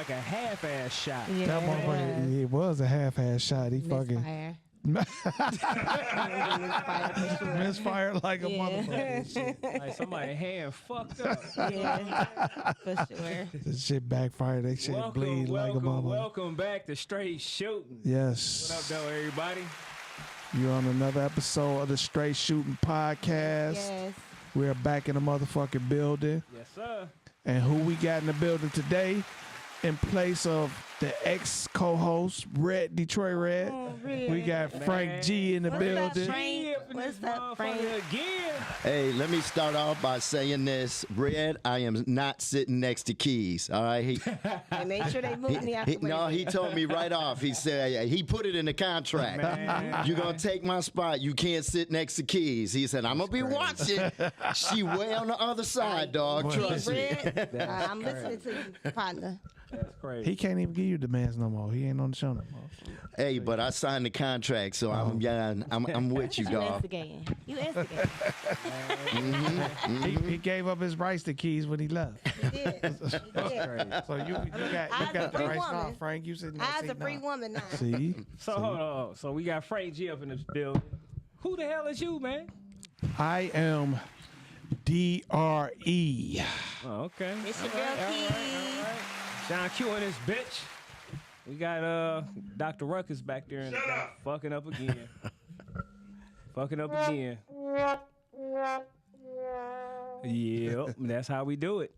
like a half-ass shot. Yeah. That motherfucker, it was a half-ass shot. He fucking misfired like a motherfucker. Shit. Like somebody hand fucked up. Yeah, for sure. The shit backfired. They shit bleed like a motherfucker. Welcome back to Str8 Shoot'n. Yes. What up, though, everybody? You're on another episode of the Str8 Shoot'n podcast. Yes. We're back in the motherfucking building. Yes, sir. And who we got in the building today? In place of the ex-co-host, Detroit Red, we got Frank G in the building. What's up, Frank? Again. Hey, let me start off by saying this. Red, I am not sitting next to Keys, all right? And make sure they move me out the way. No, he told me right off. He said, he put it in the contract. Man. You're going to take my spot. You can't sit next to Keys. He said, I'm going to be watching. She way on the other side, dog. Trust me. Red, I'm listening to you, partner. That's crazy. He can't even give you demands no more. He ain't on the show no more. Hey, but I signed the contract, so I'm with you, You dog. instigating. You instigating. He gave up his rights to Keys when he left. He did. He did. So you got I's a the free rights now, woman. Frank. You sitting there. I was a free woman now. See? So hold on. So we got Frank G up in this building. Who the hell is you, man? I am DRE. Oh, okay. It's your girl, Keys. John Q and this bitch. We got Dr. Ruckus back there and fucking up again. Fucking up again. Yep, that's how we do it.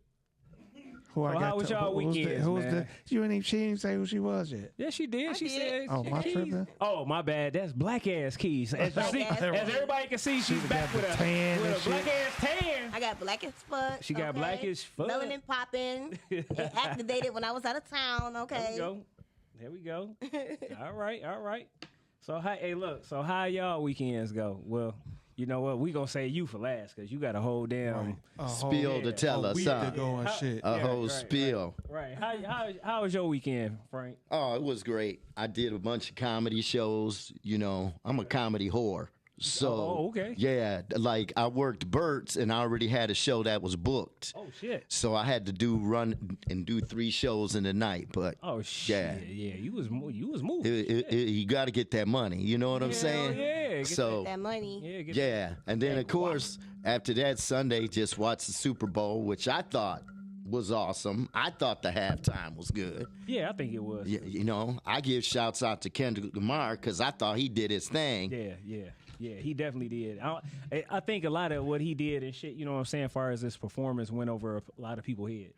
Who I So got how was to- y'all who was the- weekends, who was man? she didn't even say who she was yet. Yeah, she did. She did. said. Oh, my Keys. tripping? Oh, my bad. That's black ass Keys. As, you see, Black ass. as everybody can see, she's back got with the a tan and with a black shit. ass tan. I got black as fuck. She got black as fuck. Melanin popping. It activated when I was out of town. Okay. There we go. All right. So hey, look. So how y'all weekends go? Well, you know what? We gonna say you for last because you got a whole damn Spiel to tell us, week huh? ago and shit. A whole spiel. Right. How was your weekend, Frank? Oh, it was great. I did a bunch of comedy shows. You know, I'm a comedy whore. So, Oh, okay. yeah, like I worked Burt's and I already had a show that was booked. Oh shit. So I had to run and do 3 shows in the night. But Oh shit. Yeah. You was moving. you got to get that money. You know what I'm saying? Yeah. Get So, That money. yeah. And then, of course, after that Sunday, just watched the Super Bowl, which I thought was awesome. I thought the halftime was good. Yeah, I think it was. You know, I give shouts out to Kendrick Lamar because I thought he did his thing. Yeah, he definitely did. I think a lot of what he did and shit, you know what I'm saying, as far as his performance went over a lot of people's head.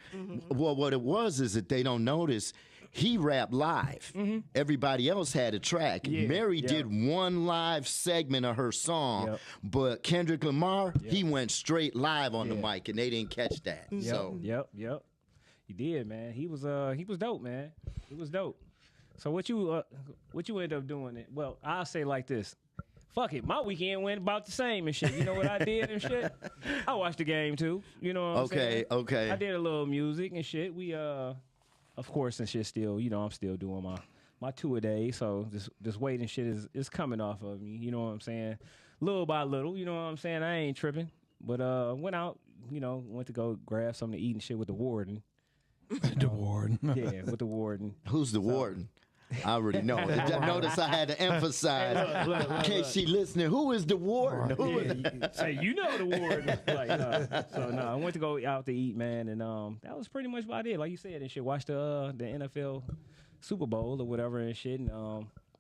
Well, what it was is that they don't notice he rapped live. Everybody else had a track. Yeah, Mary yeah. did one live segment of her song, Yep. but Kendrick Lamar, he went straight live on the Yeah. mic, and they didn't catch that. So Yep. He did, man. He was dope, man. He was dope. So what you end up doing? Well, I'll say like this. Fuck it. My weekend went about the same and shit. You know what I did and shit? I watched the game too. You know what I'm saying? Okay. I did a little music and shit. We of course and shit still, you know, I'm still doing my 2 a day. So this weight and shit is coming off of me. You know what I'm saying? Little by little, you know what I'm saying? I ain't tripping. But went out, you know, went to go grab something to eat and shit with the warden. The warden. Yeah, with the warden. who's the warden? I already know. Notice I had to emphasize, Look, in case she listening, who is the warden? Who is Say, you know the warden. Like, so no, I went to go out to eat, man, and that was pretty much about it. Like you said and shit. Watched the NFL Super Bowl or whatever and shit, and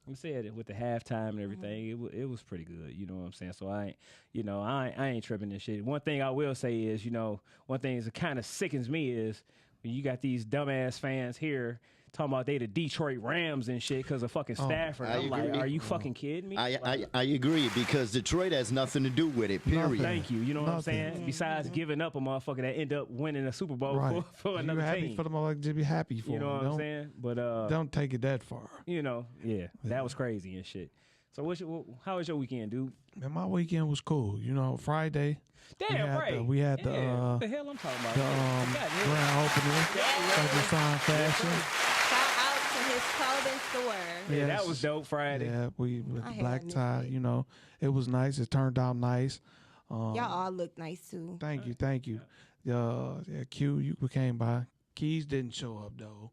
you said it with the halftime and everything. It was pretty good. You know what I'm saying? So I ain't tripping and shit. One thing I will say is, you know, one thing that kind of sickens me is when you got these dumbass fans here talking about they the Detroit Rams and shit because of fucking Stafford. I I'm like, agree. are you fucking kidding me? I agree because Detroit has nothing to do with it. Period. Thank you. You know what I'm Nothing. saying? Besides giving up a motherfucker that end up winning a Super Bowl Right. for another you happy team. for the motherfucker to be happy for You know him. what I'm saying? But Don't take it that far. you know, yeah, that was crazy and shit. So how was your weekend, dude? Man, my weekend was cool. You know, Friday. Damn right. We had the what the hell I'm talking about? grand opening of the Sign Fashion. Shout out to his clothing store. Yeah, that Yes. was dope Friday. Yeah, we with I the had black missed tie. it. You know, it was nice. It turned out nice. Y'all all look nice too. Thank you. Yeah, Q, you came by. Keys didn't show up though.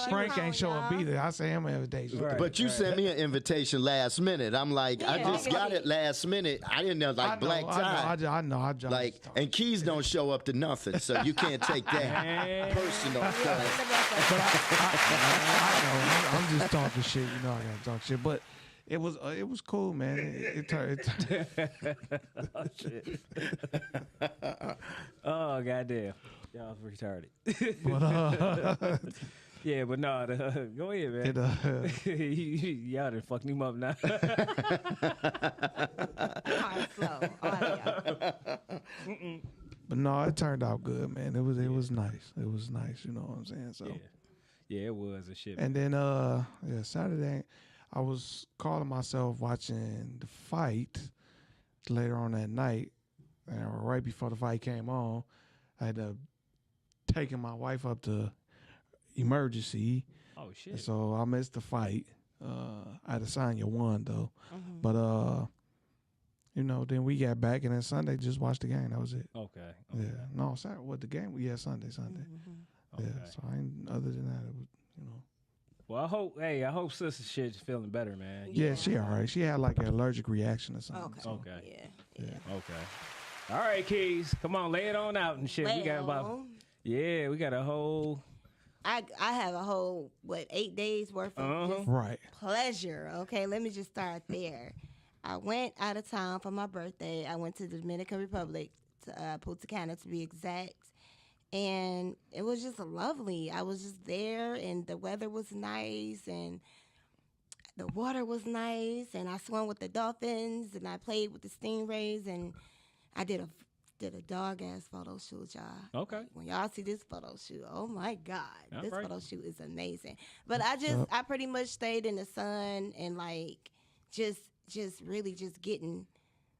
Frank ain't show up either. I say him an invitation. Right. But you sent me an invitation last minute. I'm like, I Yeah. just got it last minute. I didn't know, like, black tie. I know. I just Like, and Keys don't show up to nothing, so you can't take that personal. But I know. I'm just talking shit. You know I gotta talk shit. But it was cool, man. It turned. Oh shit. Oh goddamn. Y'all retarded. But Yeah, but no, go ahead, man. Y'all done fucked him up now. Hard, slow. Audio. but no, it turned out good, man. It was nice. It was nice. You know what I'm saying? So. Yeah, it was a shit. And then Saturday, I was calling myself watching the fight later on that night, and right before the fight came on, I had to taking my wife up to emergency. Oh shit! And so I missed the fight. Adesanya won though, but then we got back, and then Sunday just watched the game. That was it. Okay. Yeah, no, Saturday. What the game? Yeah, Sunday. Okay. Yeah. So I ain't, other than that, it was Well, I hope sister shit's feeling better, man. Yeah, she all right. She had like an allergic reaction or something. Okay. So. Okay. Yeah. Okay. All right, Keys. Come on, lay it on out and shit. We got we got a whole. I have a whole 8 days worth of just Right. pleasure. Okay, let me just start there. I went out of town for my birthday. I went to the Dominican Republic, to Punta Cana to be exact, and it was just lovely. I was just there, and the weather was nice, and the water was nice, and I swam with the dolphins, and I played with the stingrays, and I did a dog ass photo shoot, y'all. Okay. When y'all see this photo shoot, oh my God, All this right. photo shoot is amazing. But I pretty much stayed in the sun and like just really just getting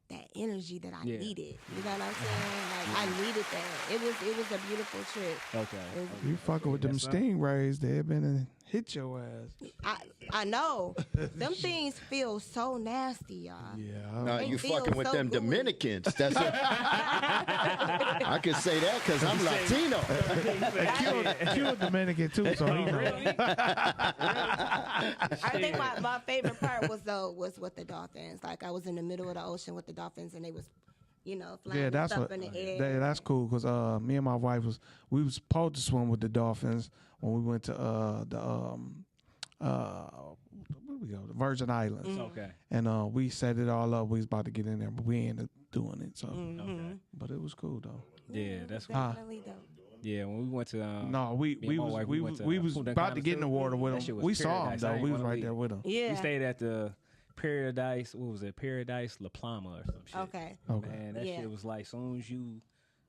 that energy that I needed. You know what I'm saying? Like I needed that. It was a beautiful trip. Okay. You fucking with them stingrays, they've been and hit your ass. I know. Them things feel so nasty, y'all. Yeah. No, They you feel fucking with so them gooey. Dominicans. That's what, I can say that because I'm Latino. Q a Dominican too, so he know. Really? I think my favorite part was with the dolphins. Like I was in the middle of the ocean with the dolphins, and they was, flying Yeah, that's up what. in the air. That's cool because me and my wife was supposed to swim with the dolphins when we went to where we go, the Virgin Islands, Okay. and we set it all up. We was about to get in there, but we ended up doing it. So, Okay. but it was cool though. Yeah, that's cool. Definitely dope. Yeah, when we went to No, we me and my was wife, we went was to, we was Punta about Cana to get in the too. water with That shit them. was We saw them paradise. I though. ain't We was wanna right leave. there with them. Yeah. we stayed at the Paradise. What was it? Paradise La Palma or some shit. Okay. Okay. Man, that Yeah. shit was like, soon as you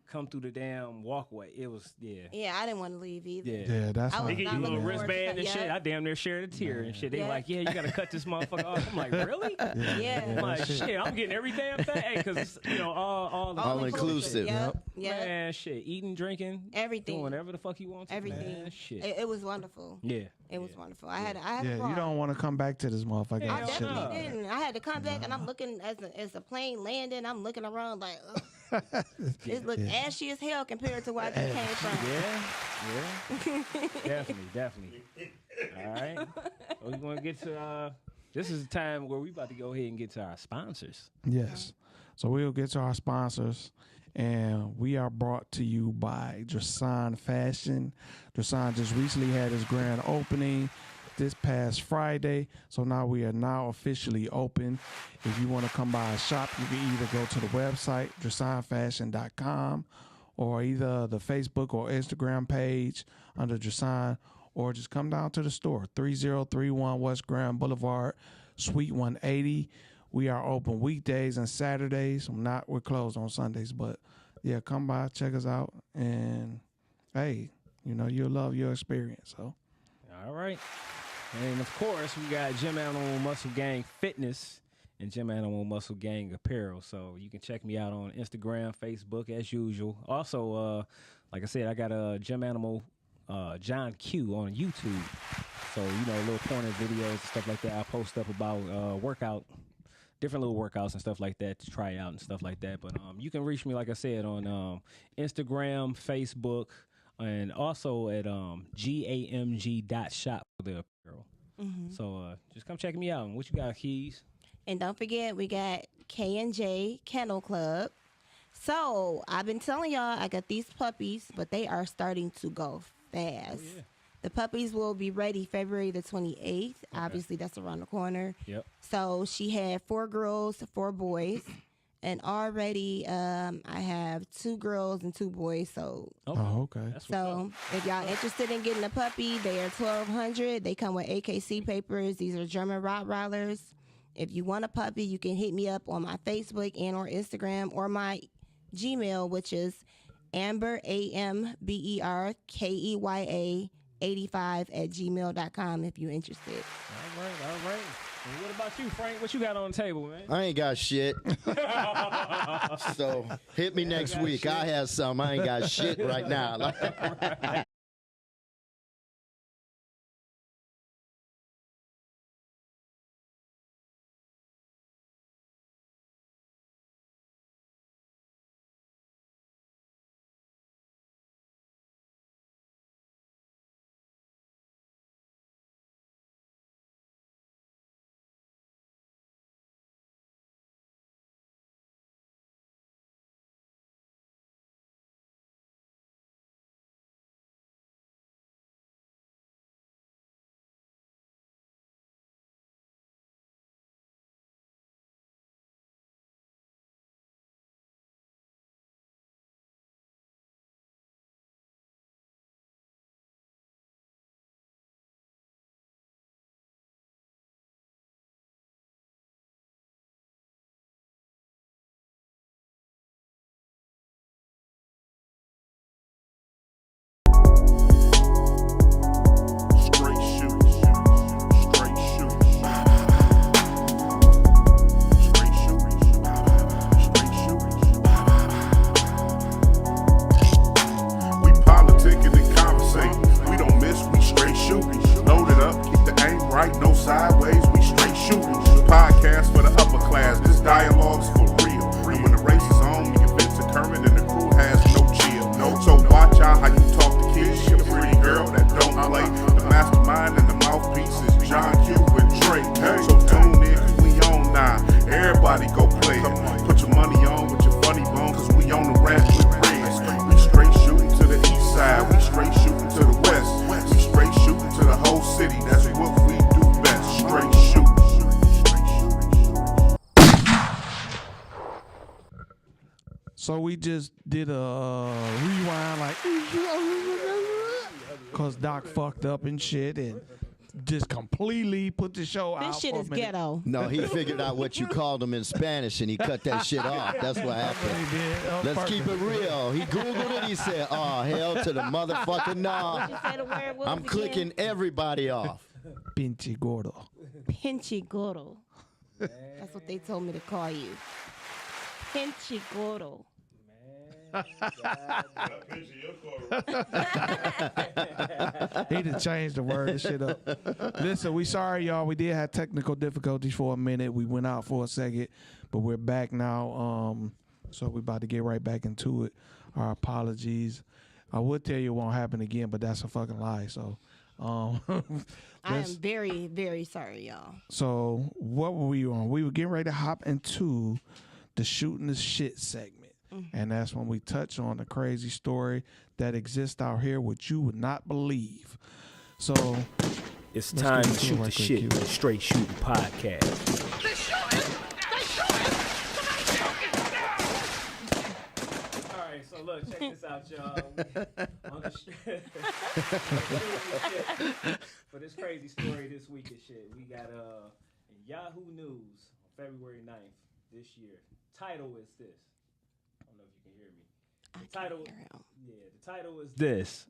come through the damn walkway, it was Yeah, I didn't want to leave either. Yeah. Yeah, that's I how was They give not you a little looking forward to wristband and that. shit. Yeah. I damn near shared a tear and shit. They Yeah. like, yeah, you gotta cut this motherfucker off. I'm like, really? Yeah. I'm like, shit, I'm getting every damn thing. Hey, cause it's, all the All inclusive. Yep. Yep. man, shit, eating, drinking, Everything. doing whatever the fuck you want to. Everything. Man, shit. It was wonderful. Yeah. It was wonderful. I had a Yeah, you ball. don't want to come back to this motherfucker. Hell I shit. definitely didn't. I had to come back, and I'm looking as the plane landing. I'm looking around like, ugh. It looked ashy as hell compared to where I just came from. Yeah. Definitely. All right. We're gonna get to this is the time where we about to go ahead and get to our sponsors. Yes. So we'll get to our sponsors, and we are brought to you by Str8 Fashion. Str8 just recently had its grand opening this past Friday, so now we are now officially open. If you want to come by a shop, you can either go to the website, Str8fashion.com, or either the Facebook or Instagram page under Str8, or just come down to the store, 3031 West Grand Boulevard, Suite 180. We are open weekdays and Saturdays. We're closed on Sundays, but yeah, come by, check us out, and hey, you'll love your experience. So, All right. And of course, we got Gym Animal Muscle Gang Fitness and Gym Animal Muscle Gang Apparel. So you can check me out on Instagram, Facebook as usual. Also, like I said, I got a Gym Animal John Q on YouTube. So, little corner videos and stuff like that. I post up about different little workouts and stuff like that to try out and stuff like that. But you can reach me, like I said, on Instagram, Facebook, and also at gamg.shop for the apparel. So just come check me out. And what you got, Keys? And don't forget, we got K&J Kennel Club. So I've been telling y'all, I got these puppies, but they are starting to go fast. Oh, yeah. The puppies will be ready February the 28th. Obviously, that's around the corner. Yep. So she had 4 girls, 4 boys. And already I have 2 girls and 2 boys. So Okay. That's what's so if y'all interested in getting a puppy, they are $1,200. They come with AKC papers. These are German Rottweilers. If you want a puppy, you can hit me up on my Facebook and or Instagram or my Gmail, which is Amber AMBERKEYA 85@gmail.com if you're interested. All right. And what about you, Frank? What you got on the table, man? I ain't got shit. So hit me next week. I have some. I ain't got shit right now. So we just did a rewind, like, because Doc fucked up and shit and just completely put the show out. This shit is ghetto. No, he figured out what you called him in Spanish and he cut that shit off. That's what happened. Let's keep it real. He Googled it. He said, oh, hell to the motherfucking no. You say the word was I'm again? clicking everybody off. Pinche gordo. Pinche gordo. That's what they told me to call you. Pinche gordo. He done changed the word and shit up. Listen, we sorry, y'all. We did have technical difficulties for a minute. We went out for a second, but we're back now. So we about to get right back into it. Our apologies. I would tell you it won't happen again, but that's a fucking lie. So, I am very, very sorry, y'all. So what were we on? We were getting ready to hop into the shooting the shit segment. And that's when we touch on the crazy story that exists out here, which you would not believe. So it's time to shoot the shit with Str8 Shoot'n podcast. All right, so look, check this out, y'all. For this crazy story this week and shit, we got Yahoo News on February 9th this year. Title is this. I don't know if you can hear me. The title is this.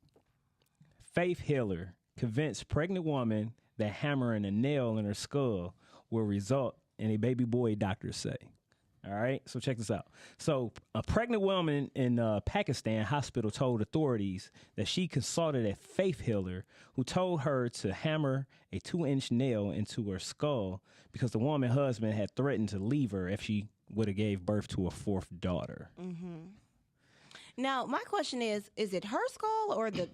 Faith healer convinced pregnant woman that hammering a nail in her skull will result in a baby boy, doctors say. All right, so check this out. So a pregnant woman in Pakistan hospital told authorities that she consulted a faith healer who told her to hammer a 2-inch nail into her skull because the woman's husband had threatened to leave her if she would have gave birth to a 4th daughter. Now, my question is it her skull or the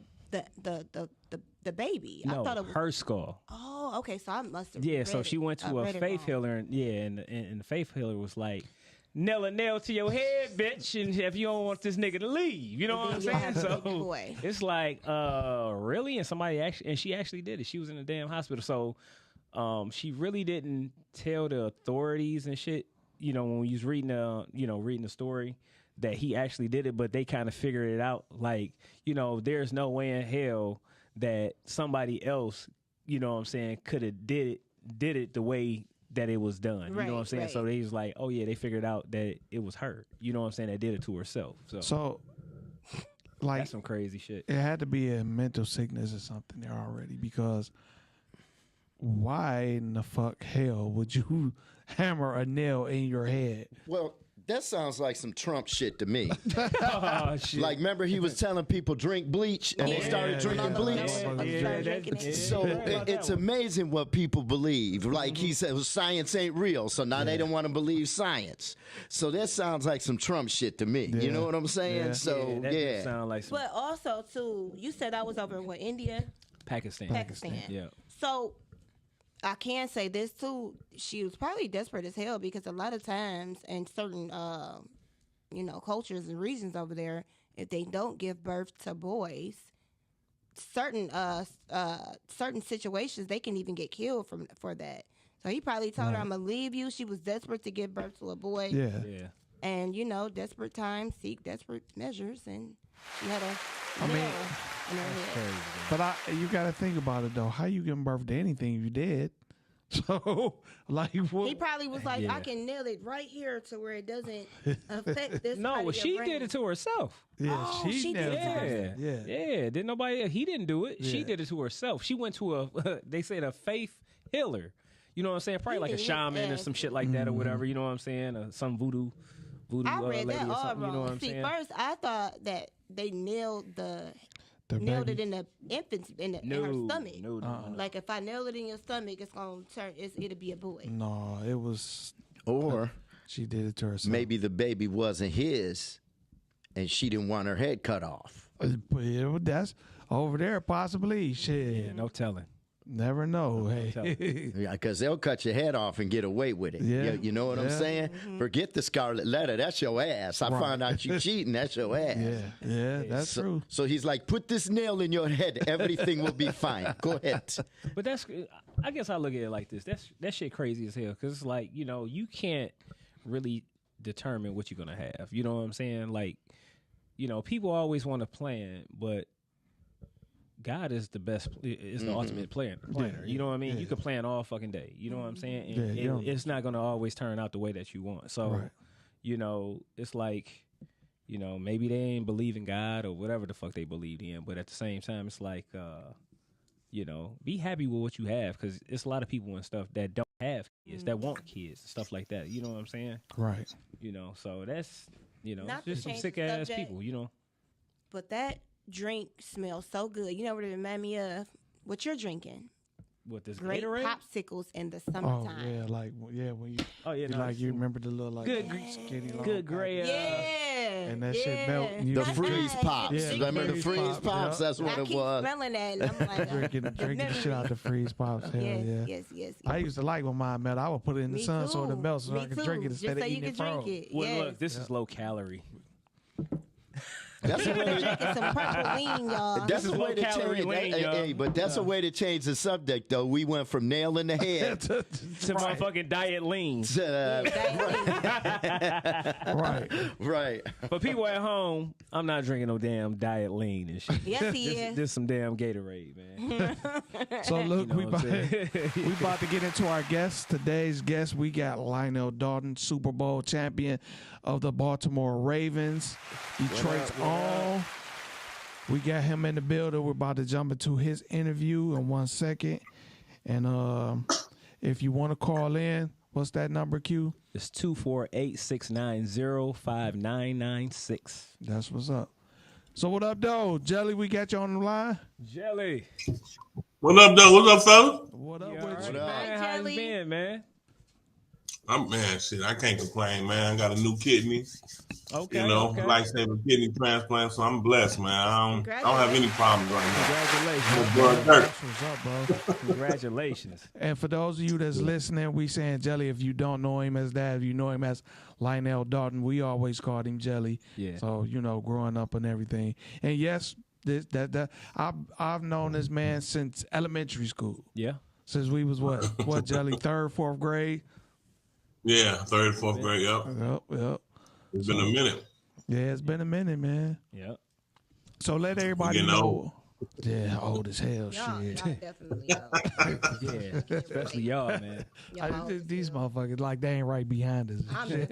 baby? No, I thought it was her skull. Oh, okay. So I must have. Yeah, read so it- she went to a read it faith wrong. healer, and the faith healer was like, nail a nail to your head, bitch, and if you don't want this nigga to leave, you know what I'm Then you saying? have to So take the boy. it's like, really? And she actually did it. She was in a damn hospital. So she really didn't tell the authorities and shit, when we was reading the story, that he actually did it, but they kind of figured it out. Like, there's no way in hell that somebody else, could have did it the way that it was done. You know what I'm saying? Right. So they was like, oh yeah, they figured out that it was her. You know what I'm saying? That did it to herself. So like, that's some crazy shit. it had to be a mental sickness or something there already, because why in the fuck hell would you hammer a nail in your head? Well, that sounds like some Trump shit to me. Oh, shit. Like, remember he was telling people drink bleach, and they started drinking bleach. So it's amazing what people believe. Like he said, science ain't real, so now they don't want to believe science. So that sounds like some Trump shit to me. You know what I'm saying? Yeah. So that does sound like some But also, too, you said I was over in India? Pakistan. Yeah. So I can say this too. She was probably desperate as hell, because a lot of times in certain, cultures and regions over there, if they don't give birth to boys, certain situations they can even get killed for that. So he probably told her, "I'm gonna leave you." She was desperate to give birth to a boy. Yeah. And desperate times seek desperate measures, and she had a I mean, nail in her head. But you got to think about it though. How you giving birth to anything if you dead? So like, what? He probably was like, Yeah. I can nail it right here to where it doesn't affect this. No, part well, of she your brain. did it to herself. Yeah, Oh, she nailed did it. it. Yeah. Didn't nobody? He didn't do it. She Yeah. did it to herself. She went to they said a faith healer. You know what I'm saying? Probably like a shaman or some shit like that or whatever. You know what I'm saying? Some voodoo I read lady that or all something. wrong. You know what I'm See, saying? first I thought that they nailed The nailed baby. it in the infant's in her stomach. No. Like if I nail it in your stomach, it's gonna turn. It'll be a boy. No, it was. or She did it to herself. maybe the baby wasn't his, and she didn't want her head cut off. That's over there, possibly. Shit, Yeah, no telling. never know. Hey, Yeah, because they'll cut your head off and get away with it. Yeah. You know what I'm Yeah. saying? Forget the scarlet letter. That's your ass. I found out you cheating. That's your ass. yeah, that's So, true. so he's like, put this nail in your head. Everything will be fine. Go ahead. But I guess I look at it like this. That shit crazy as hell, because it's like, you can't really determine what you're gonna have. You know what I'm saying? Like, people always want to plan, but God is the best. Is the ultimate planner. You know what I mean? Yeah. You can plan all fucking day. You know what I'm saying? Yeah, And you don't- it's not gonna always turn out the way that you want. So, Right. it's like, maybe they ain't believe in God or whatever the fuck they believed in. But at the same time, it's like, be happy with what you have, because it's a lot of people and stuff that don't have kids, that want kids and stuff like that. You know what I'm saying? Right. So that's, Not to just some change sick the ass subject. people. But that drink smells so good. You know what it remind me of? What you're drinking? What this Great Gatorade? popsicles in the Oh summertime. yeah, when you Oh yeah, no, you remember the little like Good- skinny long good gray. Yeah. And that shit melt. And you The just freeze pops. Yeah, Remember the freeze freeze pops, pops? yeah. That's what I it keep was. smelling that, and I'm like, drinking the shit out the freeze pops. Hell yes, yeah. yes. I used to like when mine melt. I would put it in the Me sun so it too. melts so Me I could too. drink it Just instead so of you eating can it drink frozen. it. Well, Yes. look, this is low calorie. That's a way to, Drinking some purple lean, y'all. that's is a way to low-calorie change. lean, Hey, y'all. hey, but that's a way to change the subject, though. We went from nail in the head To motherfucking diet lean. to Right. right. For people at home, I'm not drinking no damn diet lean and shit. Yes, he is. This some damn Gatorade, man. So look, You know we what I'm about, saying? we about to get into our guests. Today's guest, we got Lionel Dalton, Super Bowl champion of the Baltimore Ravens, Detroit's own. We got him in the building. We're about to jump into his interview in 1 second. And if you want to call in, what's that number, Q? It's 248-690-5996. That's what's up. So what up, though? Jelly, we got you on the line. Jelly. What up, though? What up, fella? What up You with all you? right, up? man? Hi, How you Jelly. been, man? Man, shit, I can't complain, man. I got a new kidney. Okay. You know, life-saving kidney transplant, so I'm blessed, man. I don't have any problems right now. Congratulations. What's up, bro? Congratulations. And for those of you that's listening, we saying Jelly. If you don't know him as that, if you know him as Lionel Dalton, we always called him Jelly. Yeah. So growing up and everything. And yes, I've known this man since elementary school. Yeah. Since we was what Jelly, 3rd, 4th grade. Yeah, 3rd, 4th grade. Yep. It's been a minute. Yeah, it's been a minute, man. Yep. So let everybody know. Old. Yeah, old as hell. Y'all definitely old. Yeah, especially y'all, man. These motherfuckers like they ain't right behind us. I'm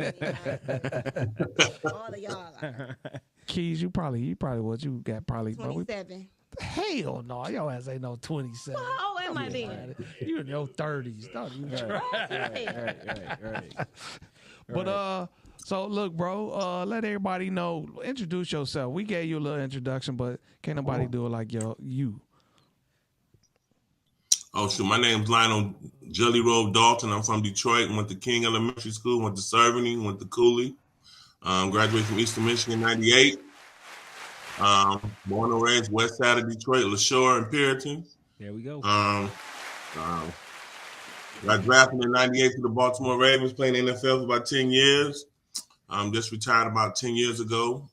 all of y'all are. Keys, you probably what you got probably 27. Hell no, your ass ain't no 27. Well, how old am I then? You in your 30s. Don't even try. Right. But so look, bro, let everybody know. Introduce yourself. We gave you a little introduction, but can't nobody do it like you. Oh, shoot. My name's Lionel Jelly Roll Dalton. I'm from Detroit. Went to King Elementary School. Went to Cerveny. Went to Cooley. Graduated from Eastern Michigan in 98. Born and raised west side of Detroit, LaShore and Puritan. There we go. Got drafted in 98 to the Baltimore Ravens, playing NFL for about 10 years. Just retired about 10 years ago.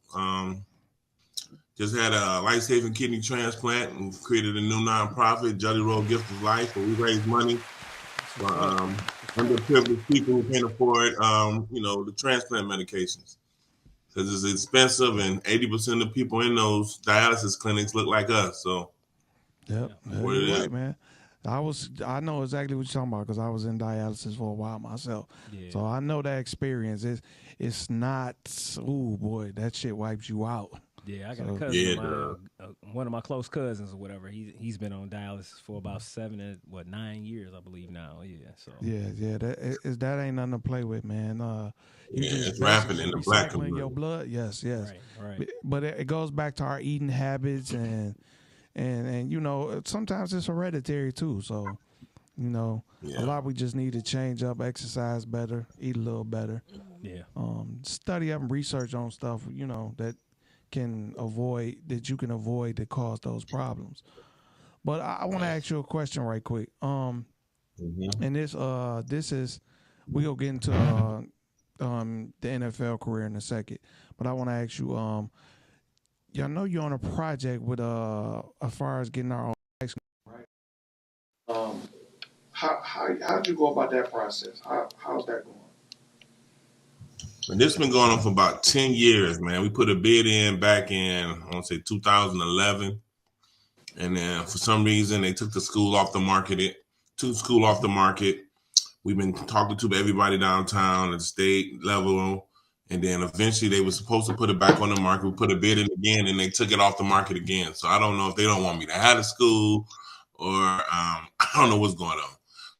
Just had a life-saving kidney transplant and created a new nonprofit, Jelly Roll Gift of Life, where we raise money for underprivileged people who can't afford, the transplant medications. Because it's expensive, and 80% of the people in those dialysis clinics look like us. So, yep, you're right, man. I know exactly what you're talking about because I was in dialysis for a while myself. Yeah. So I know that experience. It's not. Ooh, boy, that shit wipes you out. Yeah, I got a cousin, one of my close cousins or whatever. He's been on dialysis for about 9 years, I believe now. Yeah, so that ain't nothing to play with, man. It's rampant in the black community. Your blood, yes. Right. But it goes back to our eating habits and sometimes it's hereditary too. So, a lot we just need to change up, exercise better, eat a little better. Yeah. Study up and research on stuff, that you can avoid that cause those problems. But I want to ask you a question right quick. And this is we gonna get into the NFL career in a second. But I want to ask you, I know you're on a project with as far as getting our own high school, right? How'd you go about that process? How's that going? And this has been going on for about 10 years, man. We put a bid in back in, I want to say 2011. And then for some reason, they took the school off the market. We've been talking to everybody downtown at the state level. And then eventually they were supposed to put it back on the market. We put a bid in again, and they took it off the market again. So I don't know if they don't want me to have a school or I don't know what's going on.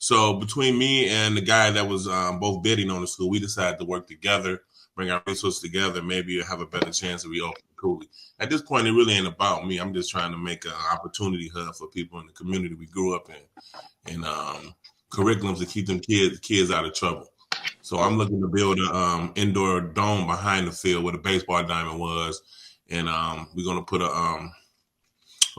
So between me and the guy that was both bidding on the school, we decided to work together, bring our resources together, maybe have a better chance of reopening Cooley. At this point, it really ain't about me. I'm just trying to make an opportunity hub for people in the community we grew up in, and curriculums to keep them kids out of trouble. So I'm looking to build an indoor dome behind the field where the baseball diamond was, and we're going to put a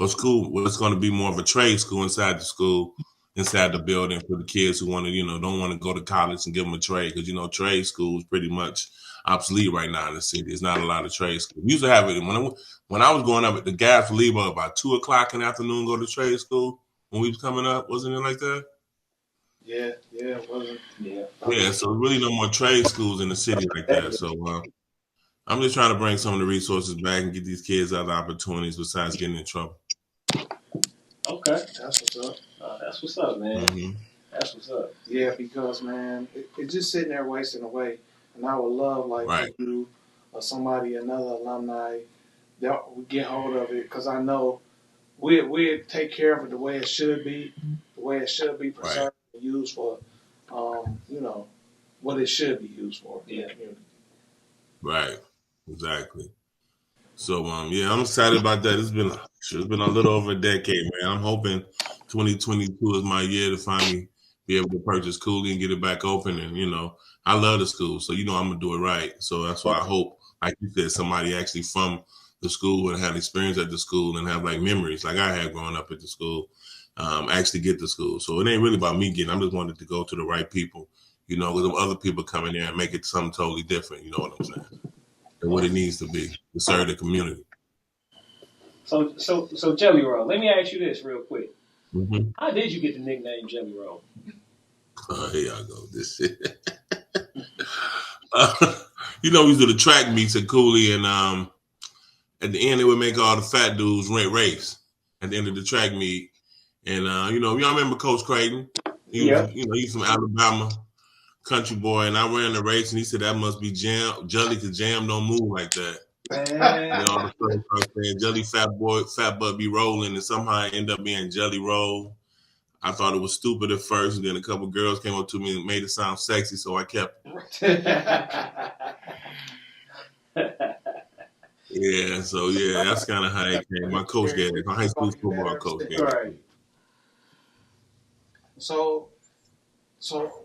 school. Well, it's going to be more of a trade school inside the school. Inside the building for the kids who want to, don't want to go to college and give them a trade because, trade school is pretty much obsolete right now in the city. There's not a lot of trade schools. We used to have it when I was growing up. The guys would leave about 2:00 in the afternoon, go to trade school when we was coming up. Wasn't it like that? Yeah, it wasn't. Yeah, so really no more trade schools in the city like that. So I'm just trying to bring some of the resources back and get these kids other opportunities besides getting in trouble. Okay, that's what's up. That's what's up, man. Mm-hmm. That's what's up. Yeah, because, man, it's just sitting there wasting away. And I would love, for you or somebody, another alumni, that would get hold of it. Because I know we'd take care of it the way it should be, preserved and used for, what it should be used for in the community. Right, exactly. So, I'm excited about that. It's been a little over a decade, man. I'm hoping 2022 is my year to finally be able to purchase Cooley and get it back open. And, I love the school. So, I'm going to do it right. So that's why I hope, like you said, somebody actually from the school and have experience at the school and have like memories like I had growing up at the school, actually get to school. So it ain't really about me getting, I just wanted to go to the right people, with other people coming there and make it something totally different. You know what I'm saying? And what it needs to be to serve the community. So Jelly Roll, let me ask you this real quick. Mm-hmm. How did you get the nickname Jelly Roll? Here I go. This shit. We used to do the track meets at Cooley, and at the end they would make all the fat dudes race at the end of the track meet. And y'all remember Coach Creighton? He's from Alabama, country boy, and I ran the race, and he said that must be Jam, Jelly, because Jam don't move like that. And all the stuff started saying Jelly fat butt be rolling, and somehow it ended up being Jelly Roll. I thought it was stupid at first, and then a couple girls came up to me and made it sound sexy, so I kept it. That's kind of how it came. My coach gave it. My high school football coach gave it. So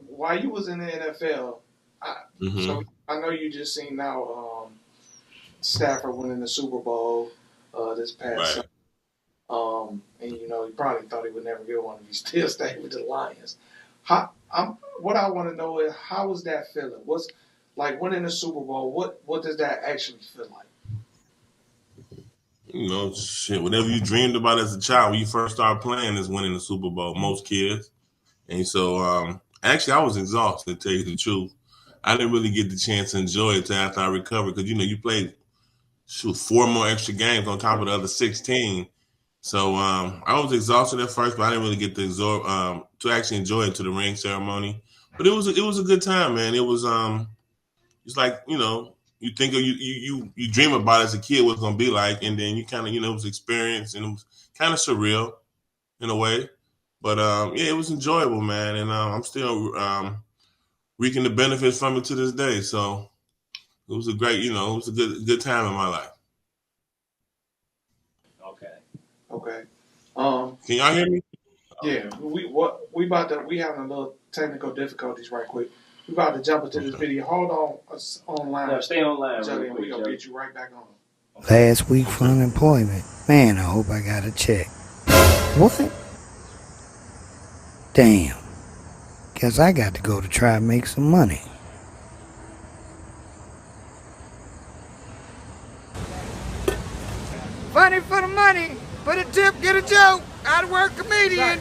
while you was in the NFL, so I know you just seen now Stafford winning the Super Bowl this past Sunday. And you probably thought he would never get one, and he still stayed with the Lions. What I want to know is, how was that feeling? What's like winning the Super Bowl? What does that actually feel like? Whatever you dreamed about as a child when you first started playing is winning the Super Bowl. Most kids, and so actually I was exhausted, to tell you the truth. I didn't really get the chance to enjoy it until after I recovered, because you played 4 more extra games on top of the other 16. So I was exhausted at first, but I didn't really get to actually enjoy it to the ring ceremony. But it was a good time, man. It was it's like you think of you dream about it as a kid what it's gonna be like, and then you kind of it was experience, and it was kind of surreal in a way. But it was enjoyable, man, and I'm still reaping the benefits from it to this day. So it was a great, it was a good time in my life. Okay. Can y'all hear me? Yeah, we having a little technical difficulties right quick. We about to jump into this video. Hold on online. No, stay online. Jelly, and we gonna get you right back on. Last week for unemployment. Man, I hope I got a check. What? Damn. Guess I got to go to try and make some money. Funny for the money. Put a tip, get a joke. Out of work comedian.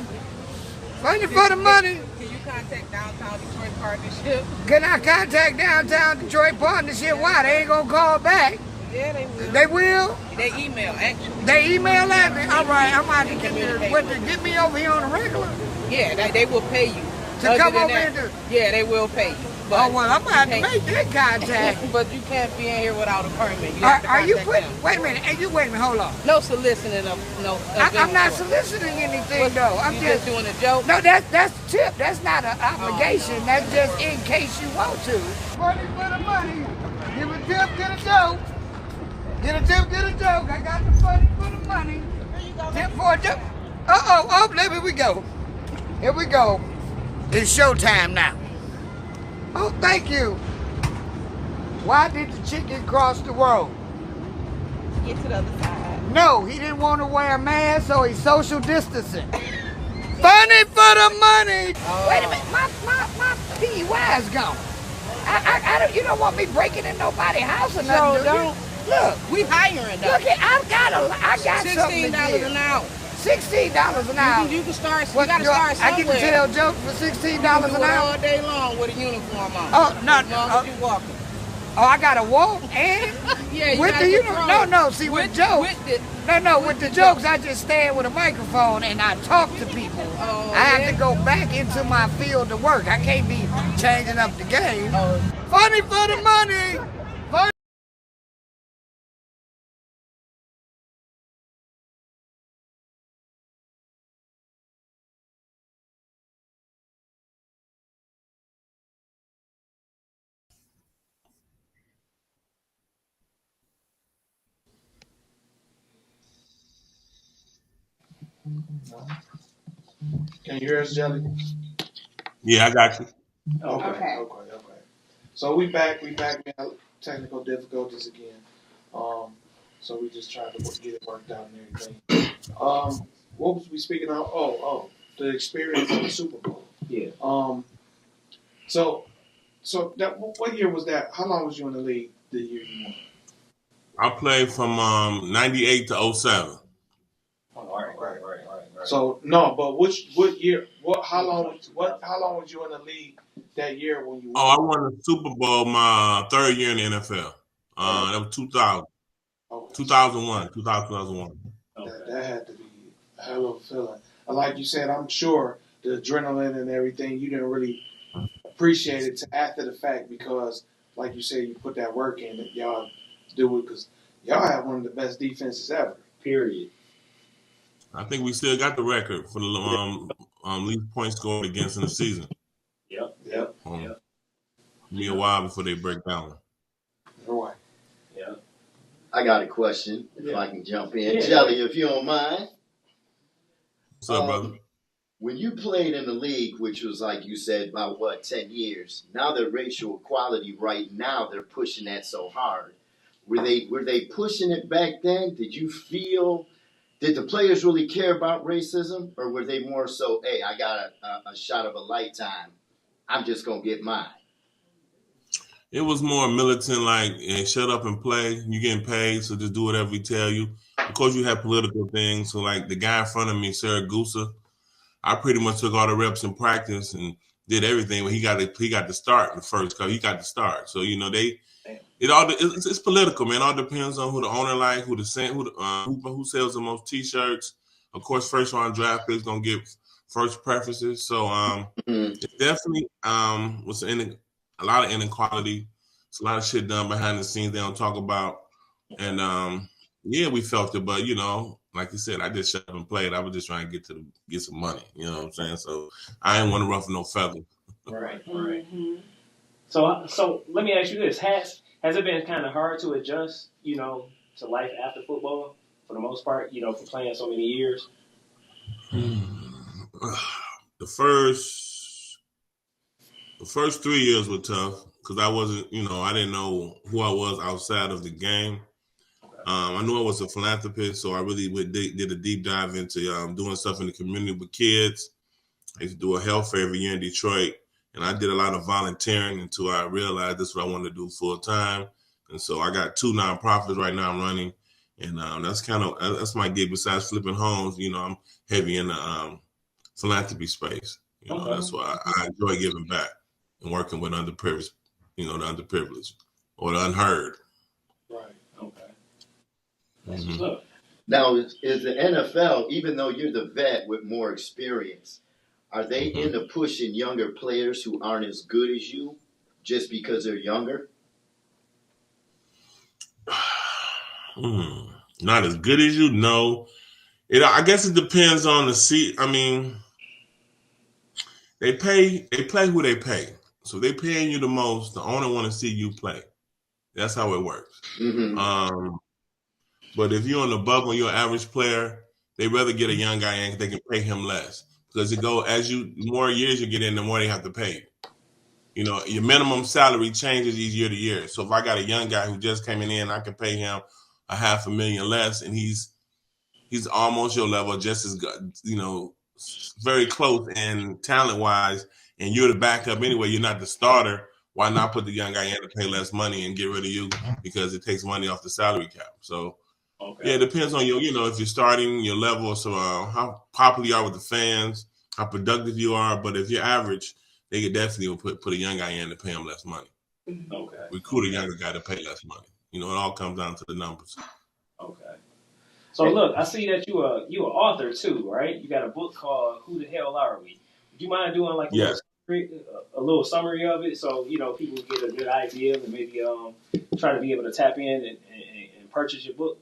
Funny for the money. Can you contact Downtown Detroit Partnership? Can I contact Downtown Detroit Partnership? Why? They ain't gonna call back. Yeah, they will. They will? They email, actually. They email at me? All right, I'm about to get me over here on the regular. Yeah, they will pay you. To come over here? Yeah, they will pay you. But well, I'm about to make that contact. But you can't be in here without a permit. Are you putting? Wait a minute, hold on. No soliciting of no. I'm not soliciting anything though. I'm just doing a joke. No, that's a tip. That's not an obligation. No. That's just in case you want to. Money for the money. Give a tip, get a joke. Get a tip, get a joke. I got the money for the money. Here you go. Tip for a joke. Here we go. Here we go. It's showtime now. Oh, thank you. Why did the chicken cross the road? Get to the other side. No, he didn't want to wear a mask, so he's social distancing. Funny for the money. Oh. Wait a minute, my PUI is gone. You don't want me breaking in nobody's house or nothing, do you? Look, we hiring though. Look, I got something to $16 an hour. $16 an hour. You can start. You gotta start somewhere. I get to tell jokes for $16 an hour all day long with a uniform on. Oh no! As long as you walking. Oh, I gotta walk and yeah, with the uniform. No. See, with jokes. With the jokes, I just stand with a microphone and I talk to people. Oh, I have to go back into my field of work. I can't be changing up the game. Oh. Funny for the money. Funny. Can you hear us, Jelly? Yeah, I got you. Okay. So we back. We had technical difficulties again. So we just tried to get it worked out and everything. What was we speaking of? The experience of the Super Bowl. Yeah. So that what year was that? How long was you in the league the year you won? I played from 98 to 07. Right. So no, but what year? How long was you in the league that year when you won? Oh, I won the Super Bowl my third year in the NFL. That was 2000. Okay. 2001. 2001. That had to be a hell of a feeling. And like you said, I'm sure the adrenaline and everything, you didn't really appreciate it till after the fact because, like you said, you put that work in that y'all do it because y'all have one of the best defenses ever. Period. I think we still got the record for the least points scored against in the season. Yep. Be a while before they break down. Right. Yeah. I got a question, if I can jump in. Jelly, if you don't mind. What's up, brother? When you played in the league, which was like you said, about 10 years, now the racial equality right now, they're pushing that so hard. Were they pushing it back then? Did the players really care about racism? Or were they more so, hey, I got a shot of a lifetime, I'm just going to get mine? It was more militant, like, shut up and play. You're getting paid, so just do whatever we tell you. Of course, you have political things. So, like, the guy in front of me, Saragusa, I pretty much took all the reps in practice and did everything. He got to start the first cut. He got to start. So, it's political, man. It all depends on who the owner like, who sells the most T-shirts. Of course, first round draft picks gonna get first preferences. So, it definitely was a lot of inequality. It's a lot of shit done behind the scenes they don't talk about. And we felt it, but like you said, I just shut up and played. I was just trying to get some money. You know what I'm saying? So I ain't want to ruffle no feather. Right. So let me ask you this: has it been kind of hard to adjust, to life after football for the most part, for playing so many years? The first 3 years were tough because I wasn't, I didn't know who I was outside of the game. I knew I was a philanthropist, so I really did a deep dive into doing stuff in the community with kids. I used to do a health fair every year in Detroit, and I did a lot of volunteering until I realized this is what I wanted to do full time. And so I got 2 nonprofits right now I'm running, and that's my gig. Besides flipping homes, I'm heavy in the philanthropy space. That's why I enjoy giving back and working with underprivileged, the underprivileged or the unheard. Right. Okay. Mm-hmm. Now, is the NFL, even though you're the vet with more experience, are they into pushing younger players who aren't as good as you just because they're younger? Not as good as you, no. I guess it depends on the seat. I mean, they play who they pay. So they paying you the most, the owner want to see you play. That's how it works. Mm-hmm. But if you're on the bubble, you're an average player, they rather get a young guy in because they can pay him less. Because the more years you get in, the more they have to pay you. Your minimum salary changes each year to year. So if I got a young guy who just came in, I can pay him $500,000 less, and he's almost your level, just as good, very close and talent wise. And you're the backup anyway. You're not the starter. Why not put the young guy in to pay less money and get rid of you because it takes money off the salary cap? So it depends on if you're starting your level, so how popular you are with the fans, how productive you are. But if you're average, they could definitely put a young guy in to pay him less money. Okay. Recruit a younger guy to pay less money. It all comes down to the numbers. Okay. So look, I see that you an author too, right? You got a book called "Who the Hell Are We?" Would you mind doing like a little summary of it so people get a good idea and maybe try to be able to tap in and purchase your book?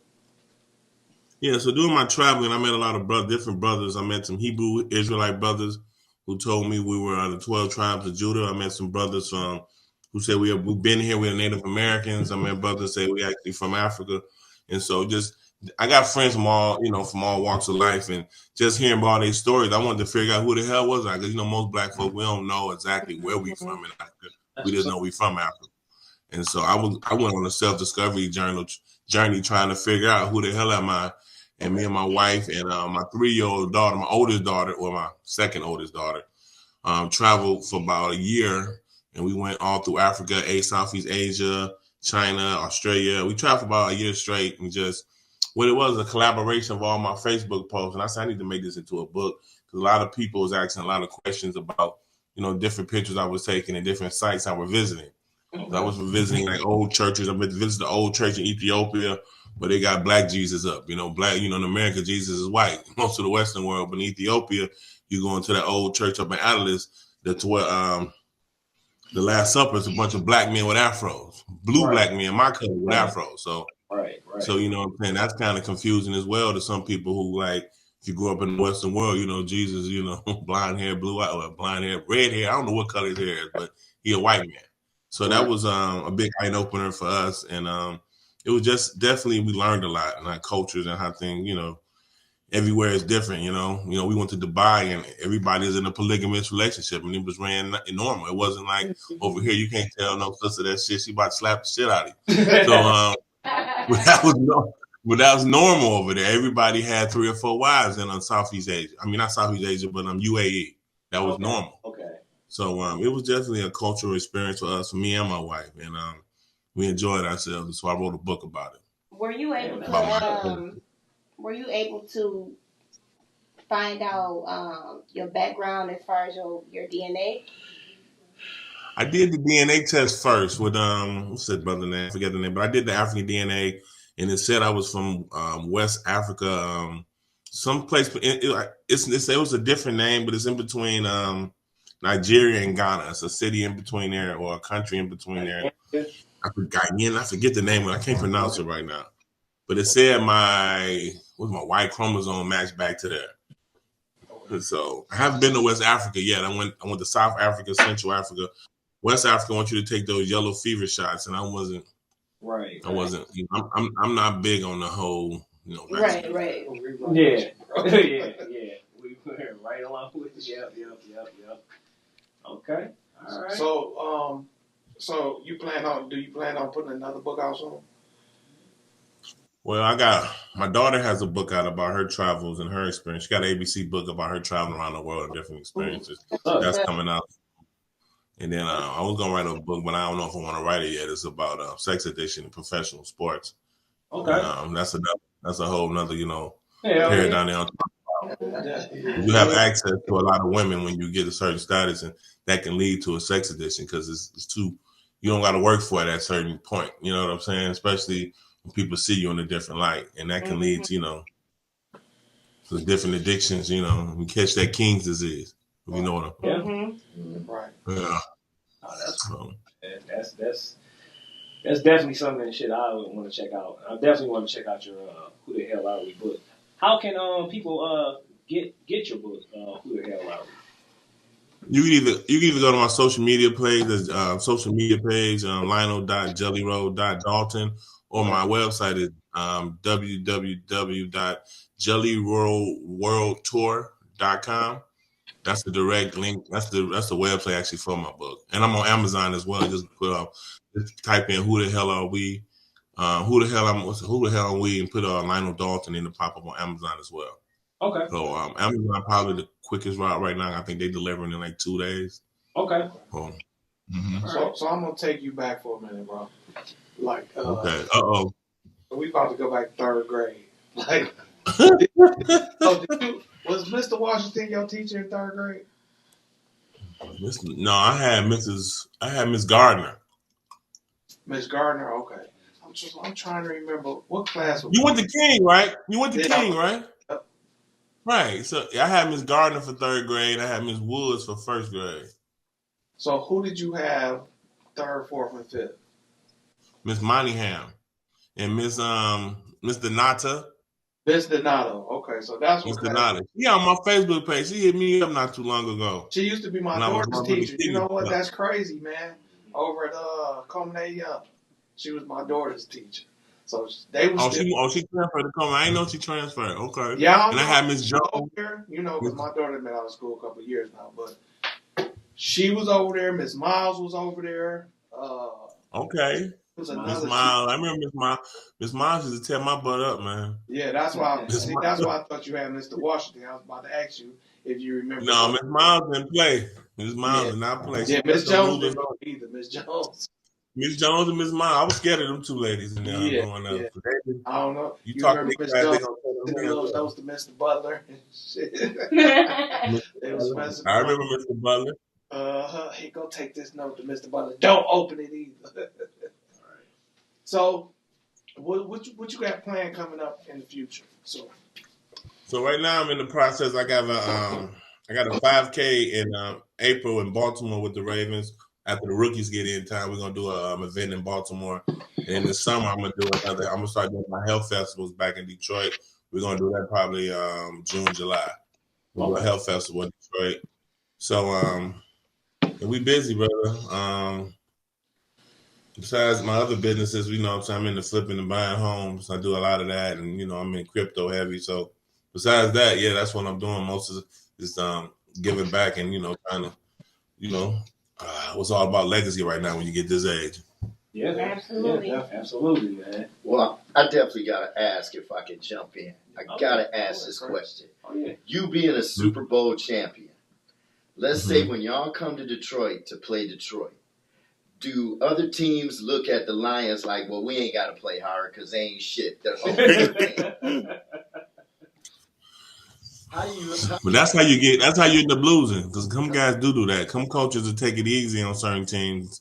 Yeah, so doing my traveling, I met a lot of different brothers. I met some Hebrew Israelite brothers who told me we were the 12 tribes of Judah. I met some brothers who said we've been here, we're Native Americans. I met brothers say we actually from Africa. And so just I got friends from all walks of life, and just hearing about their stories, I wanted to figure out who the hell was I, because most black folk, we don't know exactly where we from in Africa. We just know we from Africa, and so I went on a self-discovery journey trying to figure out who the hell am I. And me and my wife and my 3-year-old daughter, my oldest daughter, or my second oldest daughter, traveled for about a year, and we went all through Africa, Southeast Asia, China, Australia. We traveled for about a year straight, and just what it was a collaboration of all my Facebook posts. And I said, I need to make this into a book, because a lot of people was asking a lot of questions about, different pictures I was taking and different sites I was visiting. So I was visiting like old churches. I visited the old church in Ethiopia, where they got black Jesus up. Black, in America, Jesus is white. Most of the Western world, but in Ethiopia, you go into that old church up in Atlas, that's where the Last Supper is a bunch of black men with afros, blue black men, my color with afros. So, so what I'm saying, that's kind of confusing as well to some people who, like, if you grew up in the Western world, Jesus, blonde hair, blue eye, or blonde hair, red hair. I don't know what color his hair is, but he a white man. So that was a big eye opener for us, and it was just definitely, we learned a lot, and our cultures and how things, everywhere is different. We went to Dubai, and everybody's in a polygamous relationship, and it was ran normal. It wasn't like over here you can't tell no sister that shit, she about to slap the shit out of you. So but that was normal over there. Everybody had 3 or 4 wives in Southeast Asia. I mean, not Southeast Asia, but UAE. That was normal. Okay. So it was definitely a cultural experience for us, for me and my wife, and we enjoyed ourselves. So I wrote a book about it. Were you able to find out your background as far as your DNA? I did the DNA test first with what's that brother name? I forget the name, but I did the African DNA, and it said I was from West Africa, someplace. It was a different name, but it's in between Nigeria and Ghana. It's a city in between there, or a country in between there. I forget the name, but I can't pronounce it right now. But it said my Y chromosome matched back to there. So I haven't been to West Africa yet. I went to South Africa, Central Africa. West Africa, I want you to take those yellow fever shots, and I wasn't. Right. I wasn't. I'm not big on the whole. Right. Yeah. We were right along with it. Yep. Okay. All right. So do you plan on putting another book out soon? Well, my daughter has a book out about her travels and her experience. She got an ABC book about her traveling around the world and different experiences. That's coming out. And then I was gonna write a book, but I don't know if I want to write it yet. It's about sex addiction in professional sports. Okay. That's a whole nother paradigm there. You have access to a lot of women when you get a certain status, and that can lead to a sex addiction, because it's too. You don't got to work for it at a certain point. You know what I'm saying? Especially when people see you in a different light, and that can lead to to different addictions. You catch that King's disease. If you know what I'm saying. Right. Yeah. That's definitely something that I would want to check out. I definitely want to check out your Who the Hell Are We book. How can people get your book, Who the Hell Are We? You can either go to my social media page, Lionel.jellyroll.dalton, or my website is www.jellyrollworldtour.com. That's the direct link. That's the website actually for my book, and I'm on Amazon as well. Just type in "Who the Hell Are We," Who the hell are we, and put Lionel Dalton in the pop up on Amazon as well. Okay. So Amazon probably the quickest route right now. I think they delivering in like 2 days. Okay. So I'm gonna take you back for a minute, bro. Like okay. We about to go back 3rd grade. Like was Mr. Washington your teacher in 3rd grade? No, I had Miss Gardner. Miss Gardner, okay. I'm trying to remember what class was you went to King, right? King, right? Yep. Right. So I had Miss Gardner for 3rd grade. I had Miss Woods for 1st grade. So who did you have 3rd, 4th, and 5th? Miss Moningham and Miss Donata. Miss Donato. Okay, so that's what. Miss Donato. Yeah, on my Facebook page. She hit me up not too long ago. She used to be my daughter's teacher. You know what? That's crazy, man. Over at Comey, she was my daughter's teacher. So they was. She transferred to Coleman. I didn't know she transferred. Okay. Yeah, and I had Miss Jones. You know, because my daughter's been out of school a couple of years now, but she was over there. Miss Miles was over there. Okay. Miss Miles. I remember Miss Miles. Miss Miles used to tear my butt up, man. Yeah, that's why. That's why I thought you had Mr. Washington. I was about to ask you if you remember. No, Miss Miles didn't play. Miss Miles did not play. Yeah, Miss Jones didn't either. Miss Jones. Miss Jones and Miss Miles. I was scared of them two ladies in there growing up. Yeah. I don't know. You talk remember Miss Jones did a little nose to Mr. Butler and shit. I remember Mr. Butler. He go take this note to Mr. Butler. Don't open it either. So, what you got planned coming up in the future? So right now I'm in the process. I got a 5K in April in Baltimore with the Ravens. After the rookies get in time, we're gonna do an event in Baltimore. And in the summer, I'm gonna start doing my health festivals back in Detroit. We're gonna do that probably June, July. We'll do a health festival in Detroit. So and we busy, brother. Besides my other businesses, I'm in the flipping and buying homes. I do a lot of that, and I'm in crypto heavy. So besides that, yeah, that's what I'm doing. Most of it is giving back and kind of it's all about legacy right now when you get this age. Yeah, absolutely, absolutely, man. Well, I definitely gotta ask if I can jump in. I gotta ask this question. Oh, yeah. You being a Super Bowl champion, let's say when y'all come to Detroit to play Detroit. Do other teams look at the Lions like, well, we ain't got to play hard because they ain't shit? They're But that's how you end up losing, because some guys do that. Some coaches will take it easy on certain teams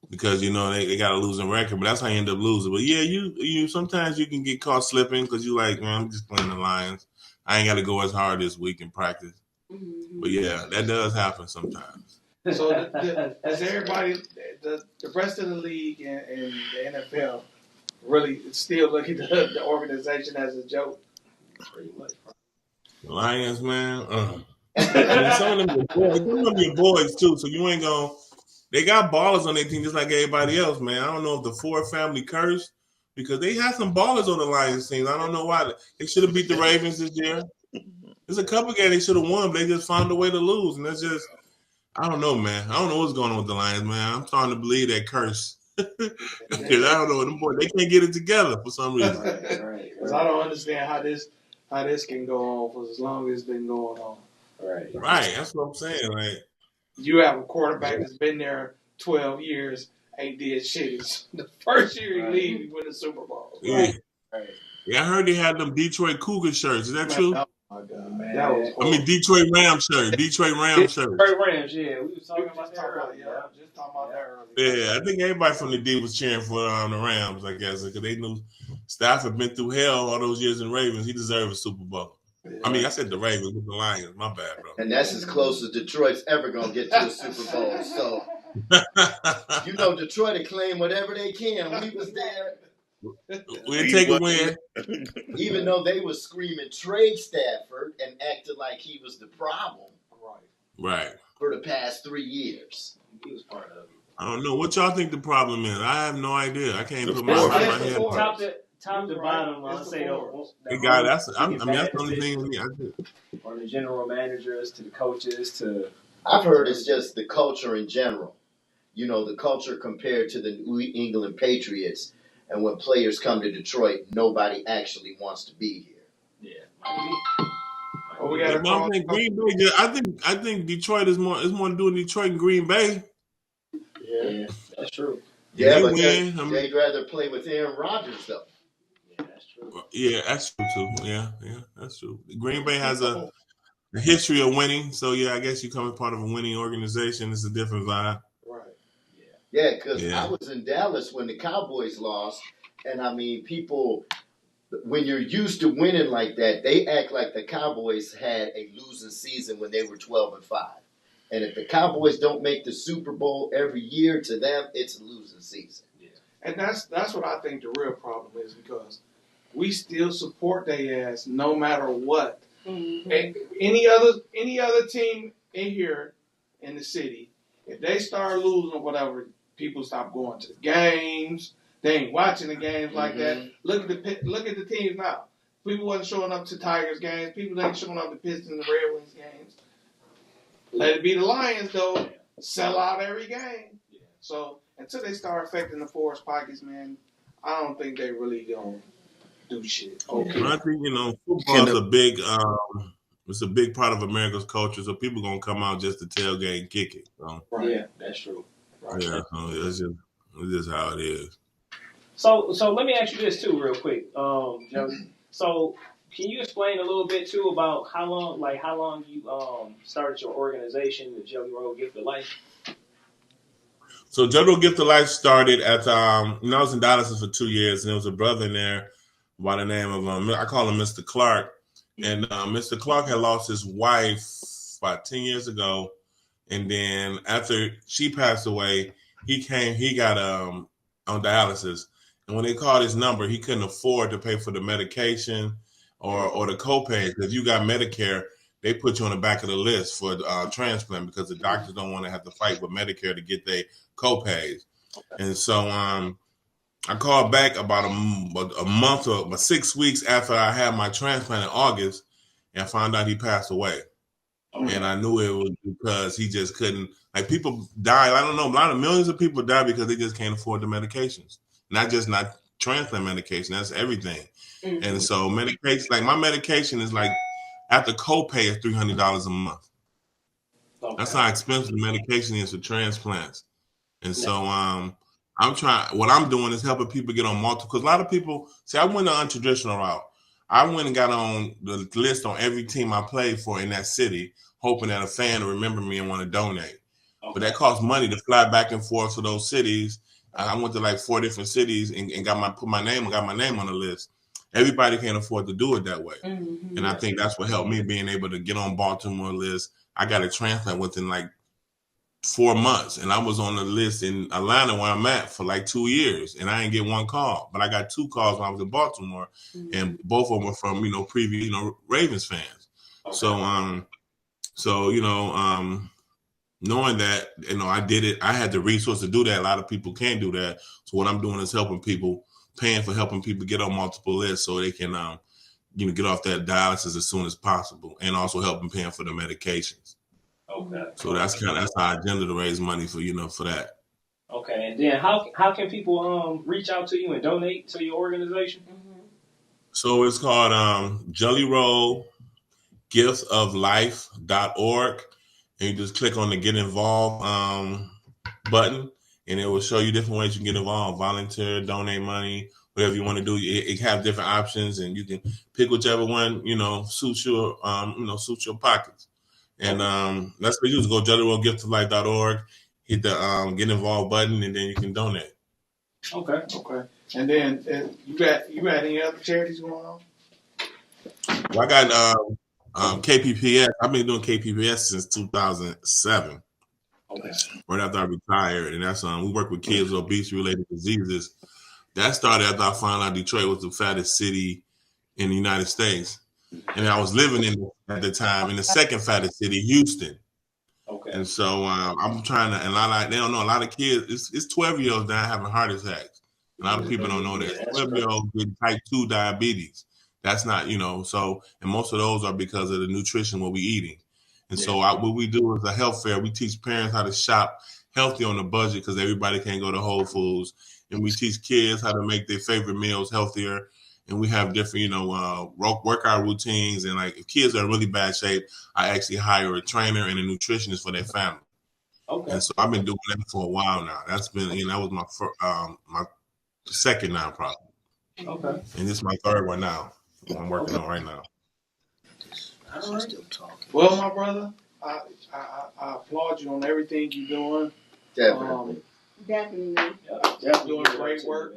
because they got a losing record. But that's how you end up losing. But yeah, you sometimes you can get caught slipping because you like, man, I'm just playing the Lions. I ain't got to go as hard this week in practice. But yeah, that does happen sometimes. So does everybody, the rest of the league and the NFL really still look at the organization as a joke? Pretty much. Lions, man. Some of them are your boys too, so you ain't gonna. They got ballers on their team just like everybody else, man. I don't know if the Ford family cursed because they had some ballers on the Lions team. I don't know why they should have beat the Ravens this year. There's a couple games they should have won, but they just found a way to lose, and that's just. I don't know, man. I don't know what's going on with the Lions, man. I'm starting to believe that curse. Because I don't know, them boys, they can't get it together for some reason. Right. Because I don't understand how this can go on for as long as it's been going on. Right. That's what I'm saying. Like, you have a quarterback that's been there 12 years, ain't did shit. It's the first year he leaves, he win the Super Bowl. Yeah. Right. Yeah, I heard they had them Detroit Cougar shirts. Is that true? Oh my God, man. That was horrible. I mean, Detroit Rams shirt. Detroit Rams shirt. Detroit Rams, yeah. We was talking about that earlier. Just talking about that earlier. Yeah, I think everybody from the D was cheering for the Rams, I guess, because they knew Stafford been through hell all those years in Ravens. He deserved a Super Bowl. Yeah. I mean, I said the Ravens with the Lions. My bad, bro. And that's as close as Detroit's ever going to get to a Super Bowl. So, Detroit will claim whatever they can. We was there. We'll take a win. Even though they was screaming trade Stafford and acted like he was the problem. Right. For the past 3 years. He was part of it. I don't know. What y'all think the problem is? I have no idea. I can't put my head. Top to bottom, I'll say that's the only thing. From the general managers to the coaches to. I've heard it's just the culture in general. The culture compared to the New England Patriots. And when players come to Detroit, nobody actually wants to be here. Yeah. I think Green Bay. I think Detroit is more to do in Detroit than Green Bay. Yeah, that's true. Yeah, but they'd rather play with Aaron Rodgers, though. Yeah, that's true. Yeah, that's true too. Yeah, that's true. Green Bay has a history of winning, so yeah, I guess you come as part of a winning organization. It's a different vibe. Yeah, because I was in Dallas when the Cowboys lost, and I mean, people, when you're used to winning like that, they act like the Cowboys had a losing season when they were 12-5. And if the Cowboys don't make the Super Bowl every year, to them, it's a losing season. Yeah. And that's what I think the real problem is, because we still support their ass no matter what. Mm-hmm. And any other team in here in the city, if they start losing or whatever, people stop going to the games. They ain't watching the games like that. Look at the teams now. People wasn't showing up to Tigers games. People ain't showing up to Pistons and Red Wings games. Let it be the Lions though. Sell out every game. So until they start affecting the Forest Pockets, man, I don't think they really gonna do shit. Okay. I think football is a big. It's a big part of America's culture, so people gonna come out just to tailgate and kick it. So. Right. Yeah, that's true. Right. Yeah, so it's just how it is. So let me ask you this too, real quick, Joey. So can you explain a little bit too about how long you started your organization, the Jelly Roll Gift of Life? So Jelly Roll Gift of Life started at I was in Dallas for 2 years, and there was a brother in there by the name of I call him Mr. Clark, and Mr. Clark had lost his wife about 10 years ago, and then after she passed away, he got on dialysis. And when they called his number, he couldn't afford to pay for the medication or the copay. If you got Medicare, they put you on the back of the list for transplant because the doctors don't want to have to fight with Medicare to get their copays. And so I called back about a month or 6 weeks after I had my transplant in August, and I found out he passed away. And I knew it was because he just couldn't. Like, people die. I don't know. A lot of millions of people die because they just can't afford the medications. Not transplant medication. That's everything. Mm-hmm. And so medication, like my medication is like, after copay is $300 a month. Okay. That's how expensive the medication is for transplants. And so what I'm doing is helping people get on multiple, because a lot of people, I went the untraditional route. I went and got on the list on every team I played for in that city, hoping that a fan will remember me and want to donate. Okay. But that costs money to fly back and forth to those cities. I went to like 4 different cities and got my name on the list. Everybody can't afford to do it that way. Mm-hmm. And I think that's what helped me, being able to get on Baltimore list. I got a transplant within like 4 months, and I was on the list in Atlanta where I'm at for like 2 years, and I didn't get one call, but I got 2 calls when I was in Baltimore, and both of them were from previous Ravens fans. Okay. Knowing that I did it, I had the resource to do that. A lot of people can't do that. So what I'm doing is helping people get on multiple lists so they can get off that dialysis as soon as possible, and also helping paying for the medications. Okay. So that's our agenda, to raise money for for that. Okay, and then how can people reach out to you and donate to your organization? Mm-hmm. So it's called jellyrollgiftoflife.org, and you just click on the Get Involved button, and it will show you different ways you can get involved: volunteer, donate money, whatever you want to do. It have different options, and you can pick whichever one suits your pockets. And that's what you do, is go jellyrollgiftoflife.org, hit the Get Involved button, and then you can donate. Okay. And then you got any other charities going on? Well, I got KPPS. I've been doing KPPS since 2007. Okay. Right after I retired, and that's we work with kids with obesity-related diseases. That started after I found out Detroit was the fattest city in the United States. And I was living at the time in the second fattest city, Houston. Okay. And so I'm trying to, and they don't know, a lot of kids, it's 12-year-olds now having heart attacks. A lot of people don't know that. 12-year-olds with type 2 diabetes. That's not, and most of those are because of the nutrition, what we're eating. And so what we do is a health fair. We teach parents how to shop healthy on a budget, because everybody can't go to Whole Foods. And we teach kids how to make their favorite meals healthier. And we have different, workout routines. And like, if kids are in really bad shape, I actually hire a trainer and a nutritionist for their family. Okay. And so I've been doing that for a while now. That's been, that was my my second nonprofit. Okay. And this is my third one now. I'm working on right now. All right. Well, my brother, I applaud you on everything you're doing. Definitely. Definitely doing great work.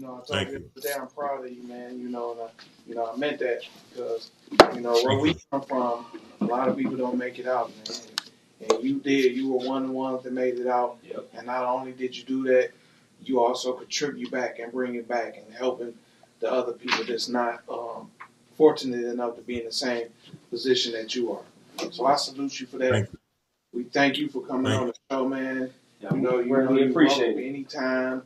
I told you today I'm proud of you, man. And I meant that, because where we come from, a lot of people don't make it out, man. And you did. You were one of the ones that made it out. Yep. And not only did you do that, you also contribute back and bring it back and helping the other people that's not fortunate enough to be in the same position that you are. So I salute you for that. We thank you for coming on the show, man. Yeah, you appreciate it anytime.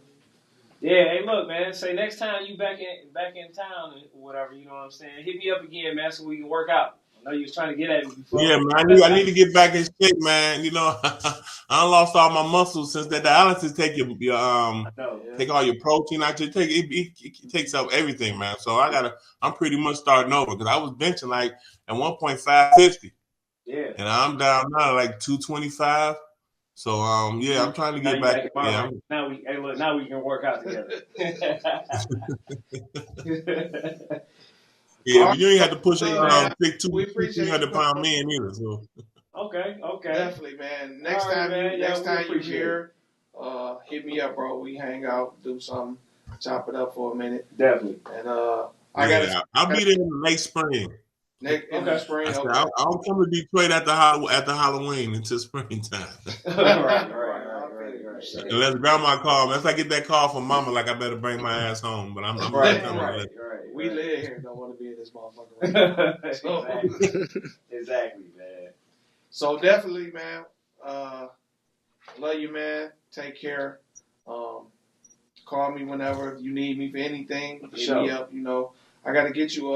Yeah, hey, look, man. Say next time you back in town or whatever, you know what I'm saying? Hit me up again, man, so we can work out. I know you was trying to get at me before. Yeah, man. I need to get back in shape, man. You know, I lost all my muscles since that dialysis take all your protein out. It takes up everything, man. So I'm pretty much starting over because I was benching like at 1.550. Yeah. And I'm down now like 225. So I'm trying to get back. Yeah. Now we can work out together. Yeah, but you ain't have to push around big 200-pound men either. So okay. Definitely, man. Next time you here, hit me up, bro. We hang out, do something, chop it up for a minute. Definitely. And I'll be there in the late spring. In the spring. I I'll come to Detroit at the Halloween until springtime. Right. Unless grandma call me. Unless I get that call from mama, like I better bring my ass home. But I'm right. We live here and don't want to be in this motherfucker right now. Exactly, man. So definitely, man. Love you, man. Take care. Call me whenever you need me for anything. Hit me up. You know, I gotta get you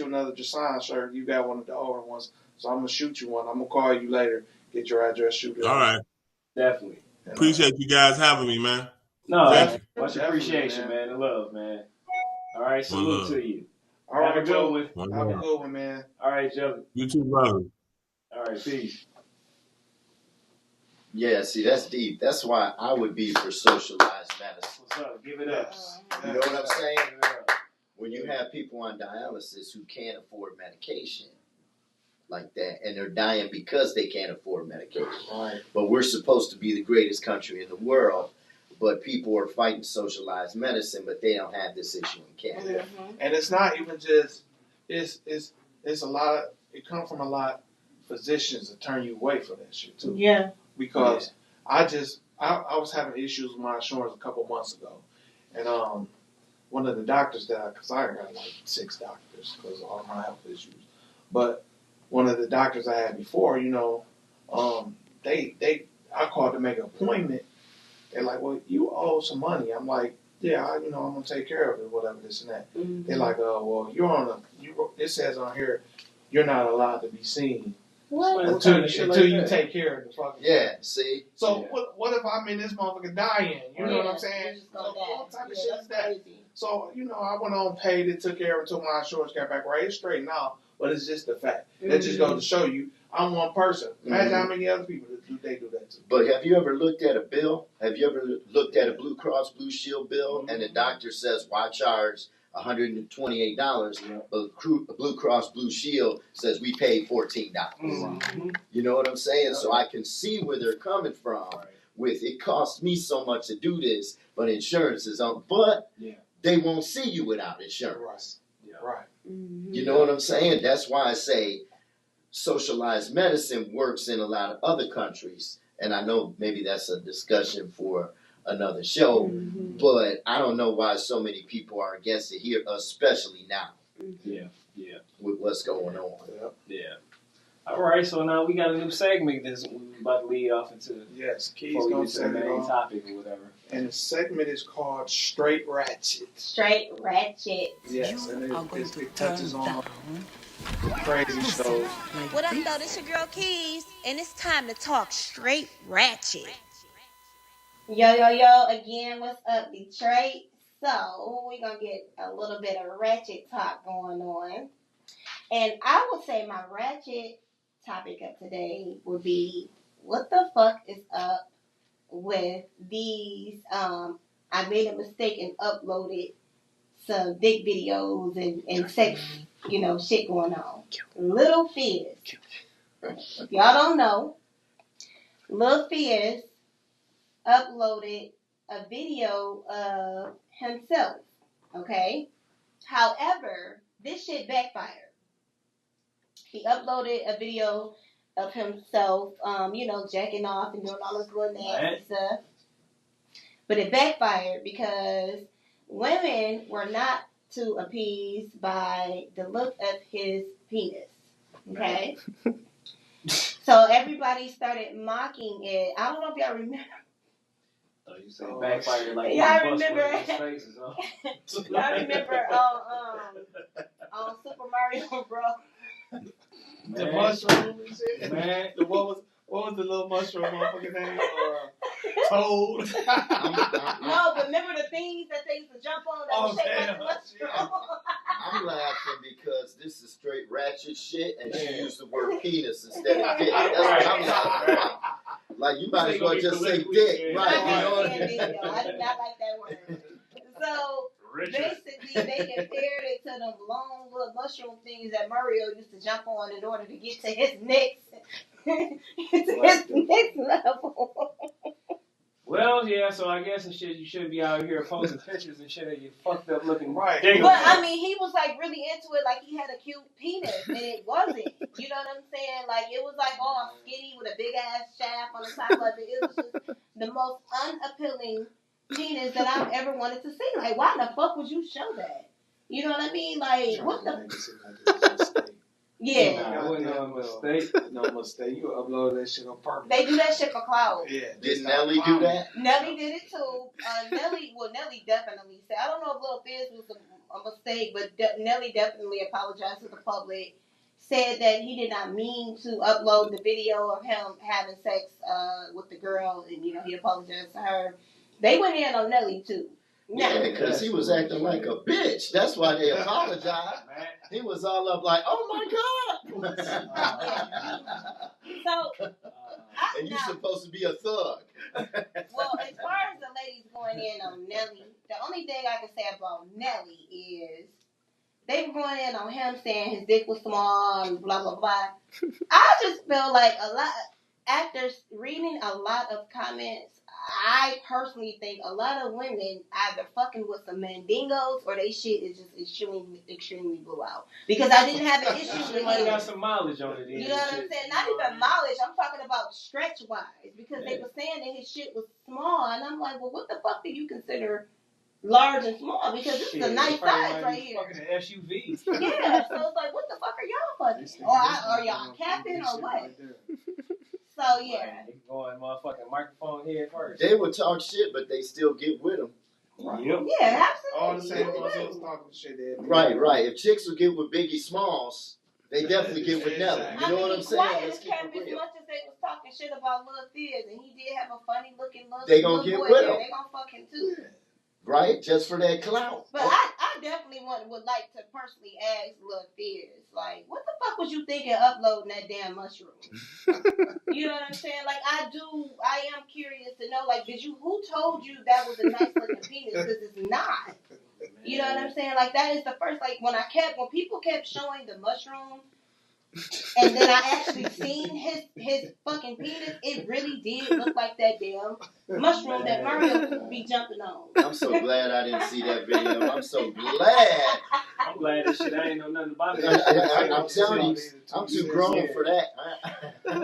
another Jason shirt. You got one of the older ones, so I'm gonna shoot you one. I'm gonna call you later. Get your address, shoot it. All right. Definitely. Appreciate you guys having me, man. No, much appreciation, man. The love, man. All right, salute to you. All right, have a good one. Have a good one, man. All right, Joe. You too, brother. All right, peace. Yeah, see, that's deep. That's why I would be for socialized medicine. What's up? Give it up. You know what I'm saying? When you have people on dialysis who can't afford medication like that, and they're dying because they can't afford medication. Right. But we're supposed to be the greatest country in the world, but people are fighting socialized medicine, but they don't have this issue in Canada. Mm-hmm. And it's not even just, it's a lot of, it comes from a lot of physicians that turn you away from that shit too. Yeah. Because I was having issues with my insurance a couple months ago. And one of the doctors because I got like 6 doctors because of all my health issues. But one of the doctors I had before, you know, I called to make an appointment. They're like, well, you owe some money. I'm like, yeah, I'm going to take care of it, whatever, this and that. Mm-hmm. They're like, well, it says on here, you're not allowed to be seen. What? Until you take care of the fucking thing. See? So what if I'm in this motherfucker dying? You know what I'm saying? What type of shit is that? Crazy. So, I went on, paid it, took care of it until my insurance got back right. It's straightened out, but it's just the fact. Mm-hmm. That just goes to show you, I'm one person. Imagine how many other people do that to. But have you ever looked at a bill? Have you ever looked at a Blue Cross Blue Shield bill, and the doctor says, why charge $128, but Blue Cross Blue Shield says we pay $14. Mm-hmm. You know what I'm saying? So I can see where they're coming from. With it costs me so much to do this, but insurance is on. But they won't see you without insurance. Right. Mm-hmm. You know what I'm saying? That's why I say socialized medicine works in a lot of other countries, and I know maybe that's a discussion for another show, but I don't know why so many people are against it here, especially now. Yeah. With what's going on. Yeah. All right, so now we got a new segment that's about to lead off into. Yes, Key's going to say the main topic or whatever. And the segment is called Straight Ratchet. Straight Ratchet. Yes, and it touches on crazy shows. What up, though? This your girl Keys, and it's time to talk Straight Ratchet. Yo, again, what's up, Detroit? So, we're going to get a little bit of ratchet talk going on. And I would say my ratchet topic of today would be, what the fuck is up with these, I made a mistake and uploaded some dick videos and sex, shit going on. Little Fizz. If y'all don't know, Lil Fizz uploaded a video of himself, okay? However, this shit backfired. He uploaded a video of himself, jacking off and doing all this little nasty stuff. But it backfired because women were not too appeased by the look of his penis, okay? So everybody started mocking it. I don't know if y'all remember. You say backfired like y'all you bust remember? one of his faces, huh? Y'all remember on Super Mario Bros. The mushroom and shit. Man, what was the little mushroom motherfucking name? Toad. No, but remember the things that they used to jump on that was shaped like a mushroom? I'm laughing because this is straight ratchet shit, and she used the word penis instead of dick. That's what I'm laughing at. Like, you might as well just say dick. Right, you know what I mean? I do not like that word. So, basically, they compared it to them long little mushroom things that Mario used to jump on in order to get to his next level. Well, yeah, so I guess and shit, you shouldn't be out here posting pictures and shit of you fucked up looking. Right. But, I mean, he was, like, really into it, like he had a cute penis, and it wasn't. You know what I'm saying? Like, it was, like, all skinny with a big-ass shaft on the top of it. It was just the most unappealing penis that I've ever wanted to see. Like, why the fuck would you show that? You know what I mean? Like, what the... Yeah. That wasn't no mistake. No mistake. You upload that shit on purpose. They do that shit for clout. Yeah. Did Nelly do that? Nelly did it too. Nelly definitely said. I don't know if Lil Fizz was a mistake, but Nelly definitely apologized to the public. Said that he did not mean to upload the video of him having sex with the girl, and he apologized to her. They went in on Nelly too. Yeah, because he was acting like a bitch. That's why they apologized. He was all up like, "Oh my God!" So, and you're supposed to be a thug. Well, as far as the ladies going in on Nelly, the only thing I can say about Nelly is they were going in on him saying his dick was small and blah blah blah. I just feel like after reading a lot of comments, I personally think a lot of women either fucking with some mandingos or they shit is just extremely blew out. Because I didn't have an issue with it. him. Got some mileage on it. You know what I'm saying? Not even mileage. I'm talking about stretch wise. Because they were saying that his shit was small, and I'm like, well, what the fuck do you consider large and small? Because this is a nice size right here. Fucking an SUV. Yeah. So it's like, what the fuck are y'all fucking? Or are y'all capping or what? So yeah, going motherfucking microphone head first. They would talk shit, but they still get with them. Right. Yep. Yeah, absolutely. All the same motherfuckers talking shit there. Right. If chicks would get with Biggie Smalls, they definitely get with Nelly. You know what I'm saying? Let's keep it real. As much as they was talking shit about Lil Fizz, and he did have a funny looking little they gonna get with him. They gonna fuck him too. Right? Just for that clout. But I definitely would like to personally ask Lil Fizz, like, what the fuck was you thinking uploading that damn mushroom? You know what I'm saying? Like, I am curious to know, like, who told you that was a nice looking penis? Because it's not. You know what I'm saying? Like, that is the first, like, when people kept showing the mushroom, and then I actually seen his fucking penis, it really did look like that damn mushroom that Mario be jumping on. I'm so glad I didn't see that video. I'm so glad. I'm glad that shit. I ain't know nothing about it. I'm telling you, I'm too grown for that. And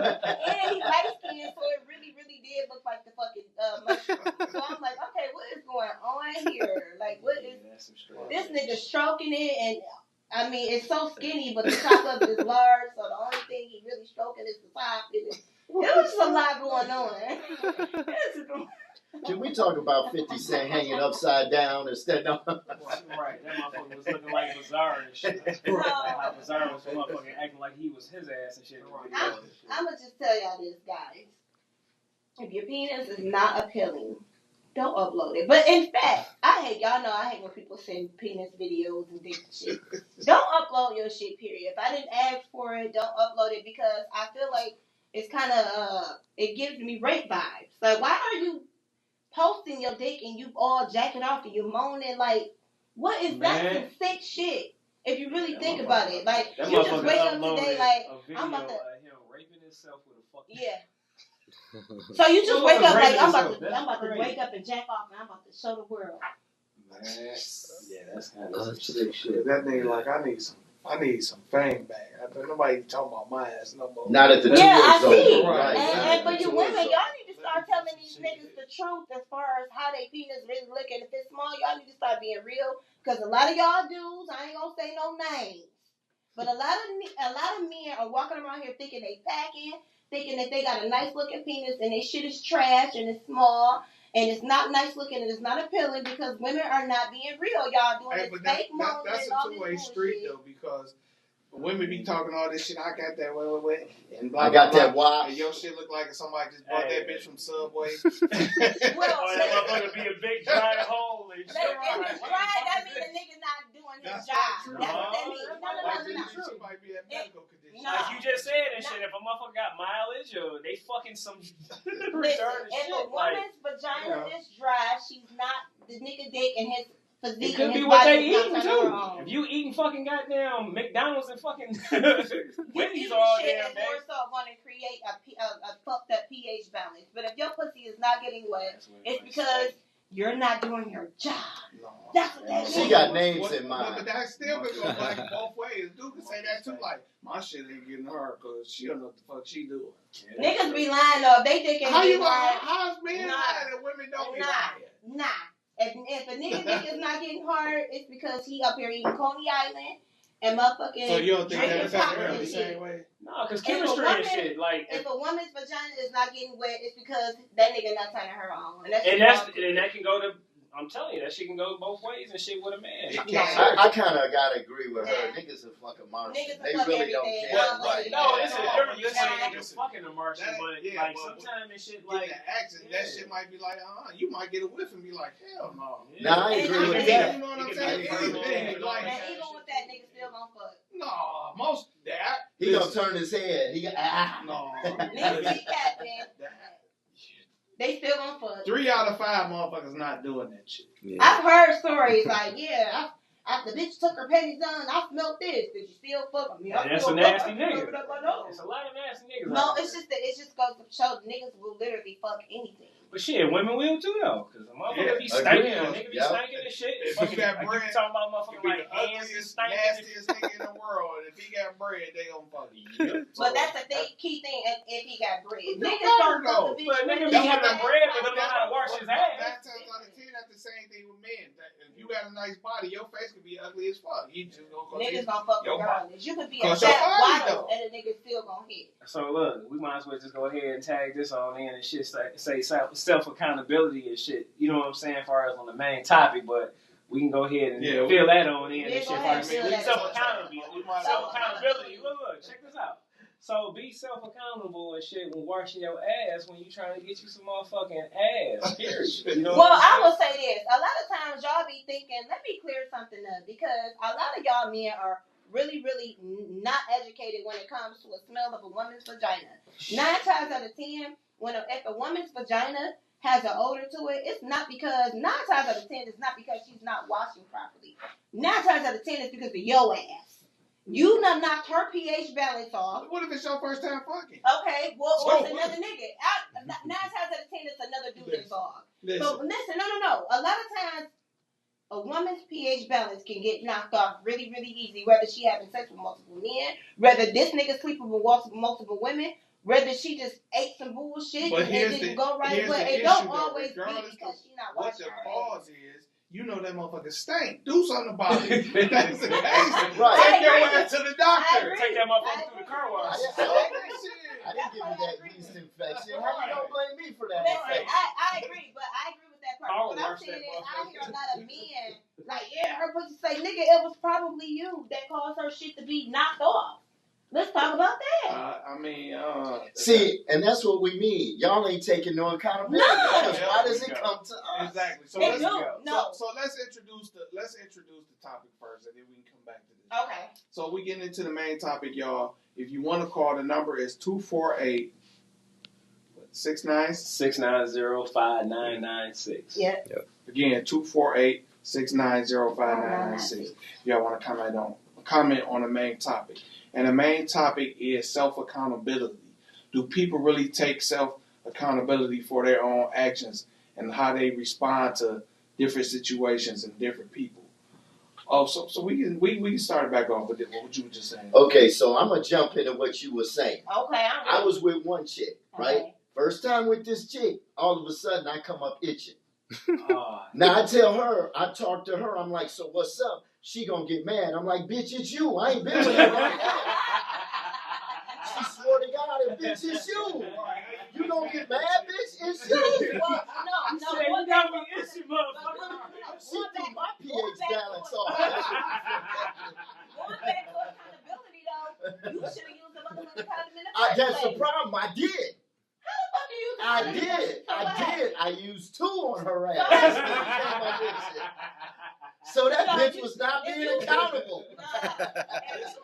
he light skinned, so it really, really did look like the fucking mushroom. So I'm like, okay, what is going on here? Like, what is this nigga stroking it? And I mean, it's so skinny, but the top of it is large, so the only thing he really stroking is the top. It was just a lot going on. Can we talk about 50 Cent hanging upside down instead of... Right, that motherfucker was looking like Bizarre and shit. How Bizarre was motherfucking acting like he was his ass and shit. I'm going to just tell y'all this, guys. If your penis is not appealing, don't upload it. But in fact, I hate when people send penis videos and dick shit. Don't upload your shit, period. If I didn't ask for it, don't upload it because I feel like it's kind of, it gives me rape vibes. Like, why are you posting your dick and you all jacking off and you moaning? Like, what is that some sick shit? If you really think about it. Like, you just wake up today like, I'm about to... him raping himself with a fucking... Yeah. So you just wake up like, I'm about to wake up and jack off and I'm about to show the world. Man. Yeah, that's kind of some sick shit. That nigga like, I need some fame back. Nobody talking about my ass no more. Not at the I see. Right. And for you women, y'all need to start telling these niggas the truth as far as how they penis really look. And if it's small, y'all need to start being real. Because a lot of y'all dudes, I ain't gonna say no names, but a lot of men are walking around here thinking they packing, thinking that they got a nice looking penis and they shit is trash and it's small. And it's not nice looking and it's not appealing because women are not being real. Y'all doing this fake modeling that's and all a this two-way bullshit. street though, because women be talking all this shit. I got that and blah, I got blah, that blah, watch. and your shit look like somebody just bought that bitch from Subway. Well, that motherfucker be a big dry hole. And if it's dry, that means the nigga not doing his job. That's what that means. No. She might be at medical condition. No. Like you just said and shit, if a motherfucker got mileage or they fucking some Listen, retarded if shit. a woman's vagina is dry, she's not the nigga dick and his physique. It could and be his what body they is not eating turning her too. on. If you eating fucking goddamn McDonald's and fucking You Wendy's eating all shit damn is day. more so going to create a fucked up pH balance. But if your pussy is not getting wet, it's because you're not doing your job. No. That's what that means. She got names in mind. But that still could go like both ways. Dude can say that too. Like, my shit ain't getting her because she don't know what the fuck she doing. Niggas be lying though. They think How you lying. how's men lying and women don't be lying? Nah. If a nigga dick is not getting hard, it's because he up here eating Coney Island and motherfucking So you don't think that drinking affects pop her and the shit. same way? No, because chemistry and shit. Like, If a woman's vagina is not getting wet, it's because that nigga not turning her on. And that can go to. I'm telling you, that shit can go both ways and shit with a man. I kind of gotta agree with her. Niggas are fucking Martian. They really don't care. No, it's a difference between niggas fucking a Martian, but like sometimes and shit like that shit might be like, you might get a whiff and be like, hell no. Nah, I agree with that. You know what I'm saying? And even with that, nigga still gonna fuck. No, most that he gonna turn his head. He no. Niggas be capping. They still gonna fuck. 3 out of 5 motherfuckers not doing that shit. Yeah. I've heard stories like, the bitch took her panties on, I smelled this. Did you still fuck me? That's a nasty nigga. It's a lot of nasty niggas. No, it's just that it just goes to show niggas will literally fuck anything. But shit, women will too though, because a motherfucker be stinking, a nigga be stinking and shit. If he got bread, you talking about motherfucking like hands and stinking. Nastiest nigga in the world. And if he got bread, they gonna fuck you. But that's the key thing. If he got bread, niggas don't fuck the bitch. But nigga be having bread, but don't know how to wash his ass. 9 times out of 10, that's the same thing with men. If you got a nice body, your face could be ugly as fuck. You just niggas gonna fuck regardless. You could be a fat waddle and a nigga still gonna hit. So look, we might as well just go ahead and tag this on in and shit. Say self accountability and shit. You know what I'm saying, as far as on the main topic, but we can go ahead and fill that on in and shit. Self accountability. Look, check this out. So be self accountable and shit when washing your ass when you trying to get you some motherfucking ass. Period. You know well, I will say this. A lot of times y'all be thinking, let me clear something up, because a lot of y'all men are really, really not educated when it comes to a smell of a woman's vagina. 9 times out of 10, if a woman's vagina has an odor to it, it's not because 9 times out of 10 it's not because she's not washing properly. 9 times out of 10 it's because of your ass. You done knocked her pH balance off. What if it's your first time fucking? Okay, well, or it's another nigga. 9 times out of 10 it's another dude involved. So listen, no. A lot of times a woman's pH balance can get knocked off really, really easy, whether she having sex with multiple men, whether this nigga sleeping with multiple women, whether she just ate some bullshit and didn't go right. But it don't always be because she not washing her ass. You know that motherfucker stink. Do something about it. That's the case. Right. Take your ass to the doctor. Take that motherfucker through the car wash. I didn't give you that yeast infection. How you don't blame me for that? Listen, I agree, but I agree with that part. What I'm saying is, I hear a lot of men like, her pussy say, nigga, it was probably you that caused her shit to be knocked off. Let's talk about that. See, and that's what we mean. Y'all ain't taking no accountability. No. Why does it come to us? Exactly. So let's introduce the topic first, and then we can come back to this. Okay. So we get into the main topic, y'all. If you want to call, the number is 248 690-5996. Yep. Again, 248-690-5996. Y'all want to comment on the main topic. And the main topic is self-accountability. Do people really take self-accountability for their own actions and how they respond to different situations and different people? Oh, so we can start back off with what you were just saying. Okay, so I'm gonna jump into what you were saying. Okay, I was with one chick, right? Okay. First time with this chick, all of a sudden I come up itching. Now I talk to her, I'm like, so what's up? She gonna get mad. I'm like, bitch, it's you. I ain't been with her like that. She swore to God, bitch, it's you. You don't get mad, bitch, it's you. Well, no, She threw my pH balance off. Going back to accountability, though, you should have used the motherfucking condom in the first That's the place. problem. I did. How the fuck do you use the I condom in the did. first place? I did. I used 2 on her ass. So that bitch was not being accountable. If you used 2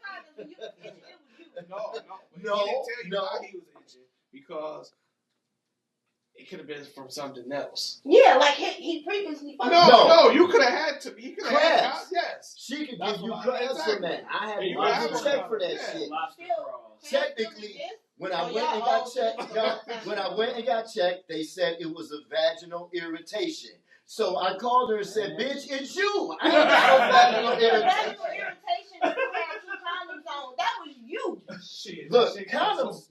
condoms and you was itching, it was you. No. He No, didn't tell you no. why he was itching because it could have been from something else. Yeah, like he previously fucked. No, you could have had to. He could have had Crabs. yes. She could That's give you what crabs exactly. from that. I had You to have check to. for that Yeah. shit. Still, Technically, when I So went y'all and got all checked, just- no, when I went and got checked, they said it was a vaginal irritation. So I called her and said, "Bitch, it's you. I don't got no vaginal irritation." Vaginal irritation. You had 2 condoms on. That was you. Shit. Look, that shit got so condoms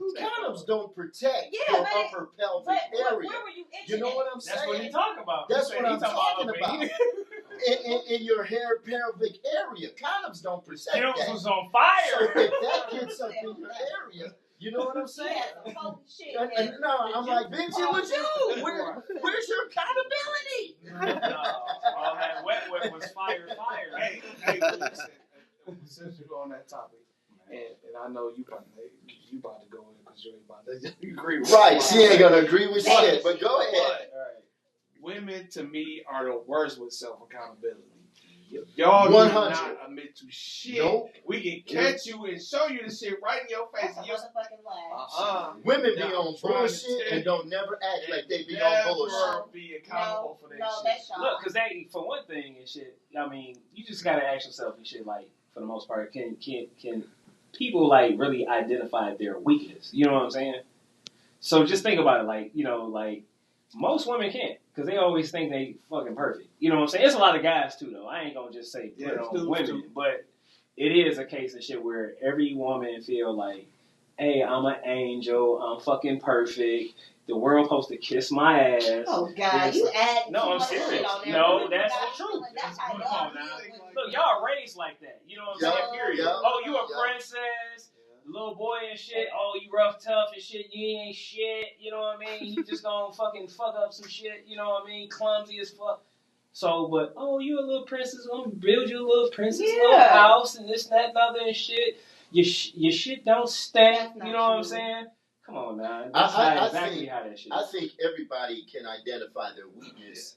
stupid. don't protect Yeah, your but upper pelvic But area. where were you itching? You know what I'm That's saying? what he talking about. That's He what said I'm he talking about. about. In your hair pelvic area. Condoms don't protect Skills that. was on So fire. if that gets up in your area, you know what I'm saying? Yeah, some shit. No, I'm like, bitch, it was you. Where's your accountability? All that wet was fire. Hey, listen. Since you're on that topic, and I know you about to go in because you ain't about to agree with Right, she ain't gonna agree with shit, but go ahead. But women, to me, are the worst with self-accountability. Y'all do 100. not admit to shit. Nope. We can catch you and show you the shit right in your face. And you Women be on bullshit and don't never act like they be on bullshit. Be accountable for that shit. That's y'all. Look, because they, for one thing and shit, I mean, you just gotta ask yourself and shit, like, for the most part, can people, like, really identify their weakness? You know what I'm saying? So just think about it, like, you know, like, most women can't, because they always think they fucking perfect. You know what I'm saying? It's a lot of guys, too, though. I ain't gonna just say put it on women, but it is a case of shit where every woman feel like, hey, I'm an angel, I'm fucking perfect, the world supposed to kiss my ass. Oh, God, you add No, too I'm much serious. shit on there. No, Women that's got the truth. That's how Come y'all on do now. it. Look, y'all raised like that. You know what I'm saying? Period. Yeah. Oh, you a princess, little boy and shit. Oh, you rough, tough and shit. You ain't shit. You know what I mean? You just gonna fucking fuck up some shit. You know what I mean? Clumsy as fuck. So, but, oh, you a little princess. I'm gonna build you a little princess little house and this, that, and other and shit. Your shit don't stink. You know what I'm saying? Come on, man. That's exactly how that shit is. I think everybody can identify their weakness,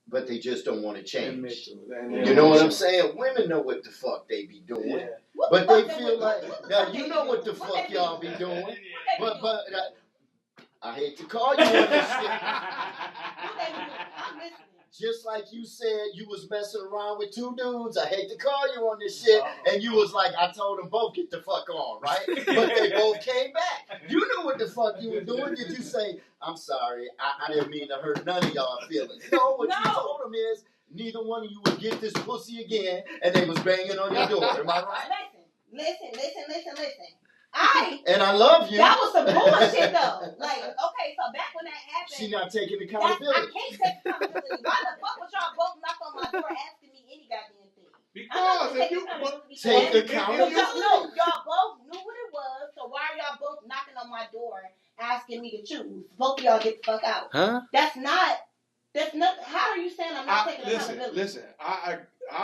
but they just don't want to change. You know what I'm saying? Women know what the fuck they be doing. Yeah. But they feel like, now you know what the fuck y'all be doing. But I hate to call you on this shit. I'm listening. Just like you said you was messing around with 2 dudes. I hate to call you on this shit. And you was like, I told them both get the fuck on, right? But they both came back. You knew what the fuck you were doing. Did you say, I'm sorry, I didn't mean to hurt none of y'all feelings? No, what you told them is, neither one of you would get this pussy again, and they was banging on your door. Am I right? Listen. And I love you. That was some bullshit though. Like, okay, so back when that happened, She not taking I accountability. can't take accountability. Why the fuck would y'all both knock on my door asking me any goddamn thing? Because if you take accountability. No, y'all both knew what it was, so why are y'all both knocking on my door asking me to choose? Both of y'all get the fuck out. Huh? That's not. How are you saying I'm not taking accountability? Listen, I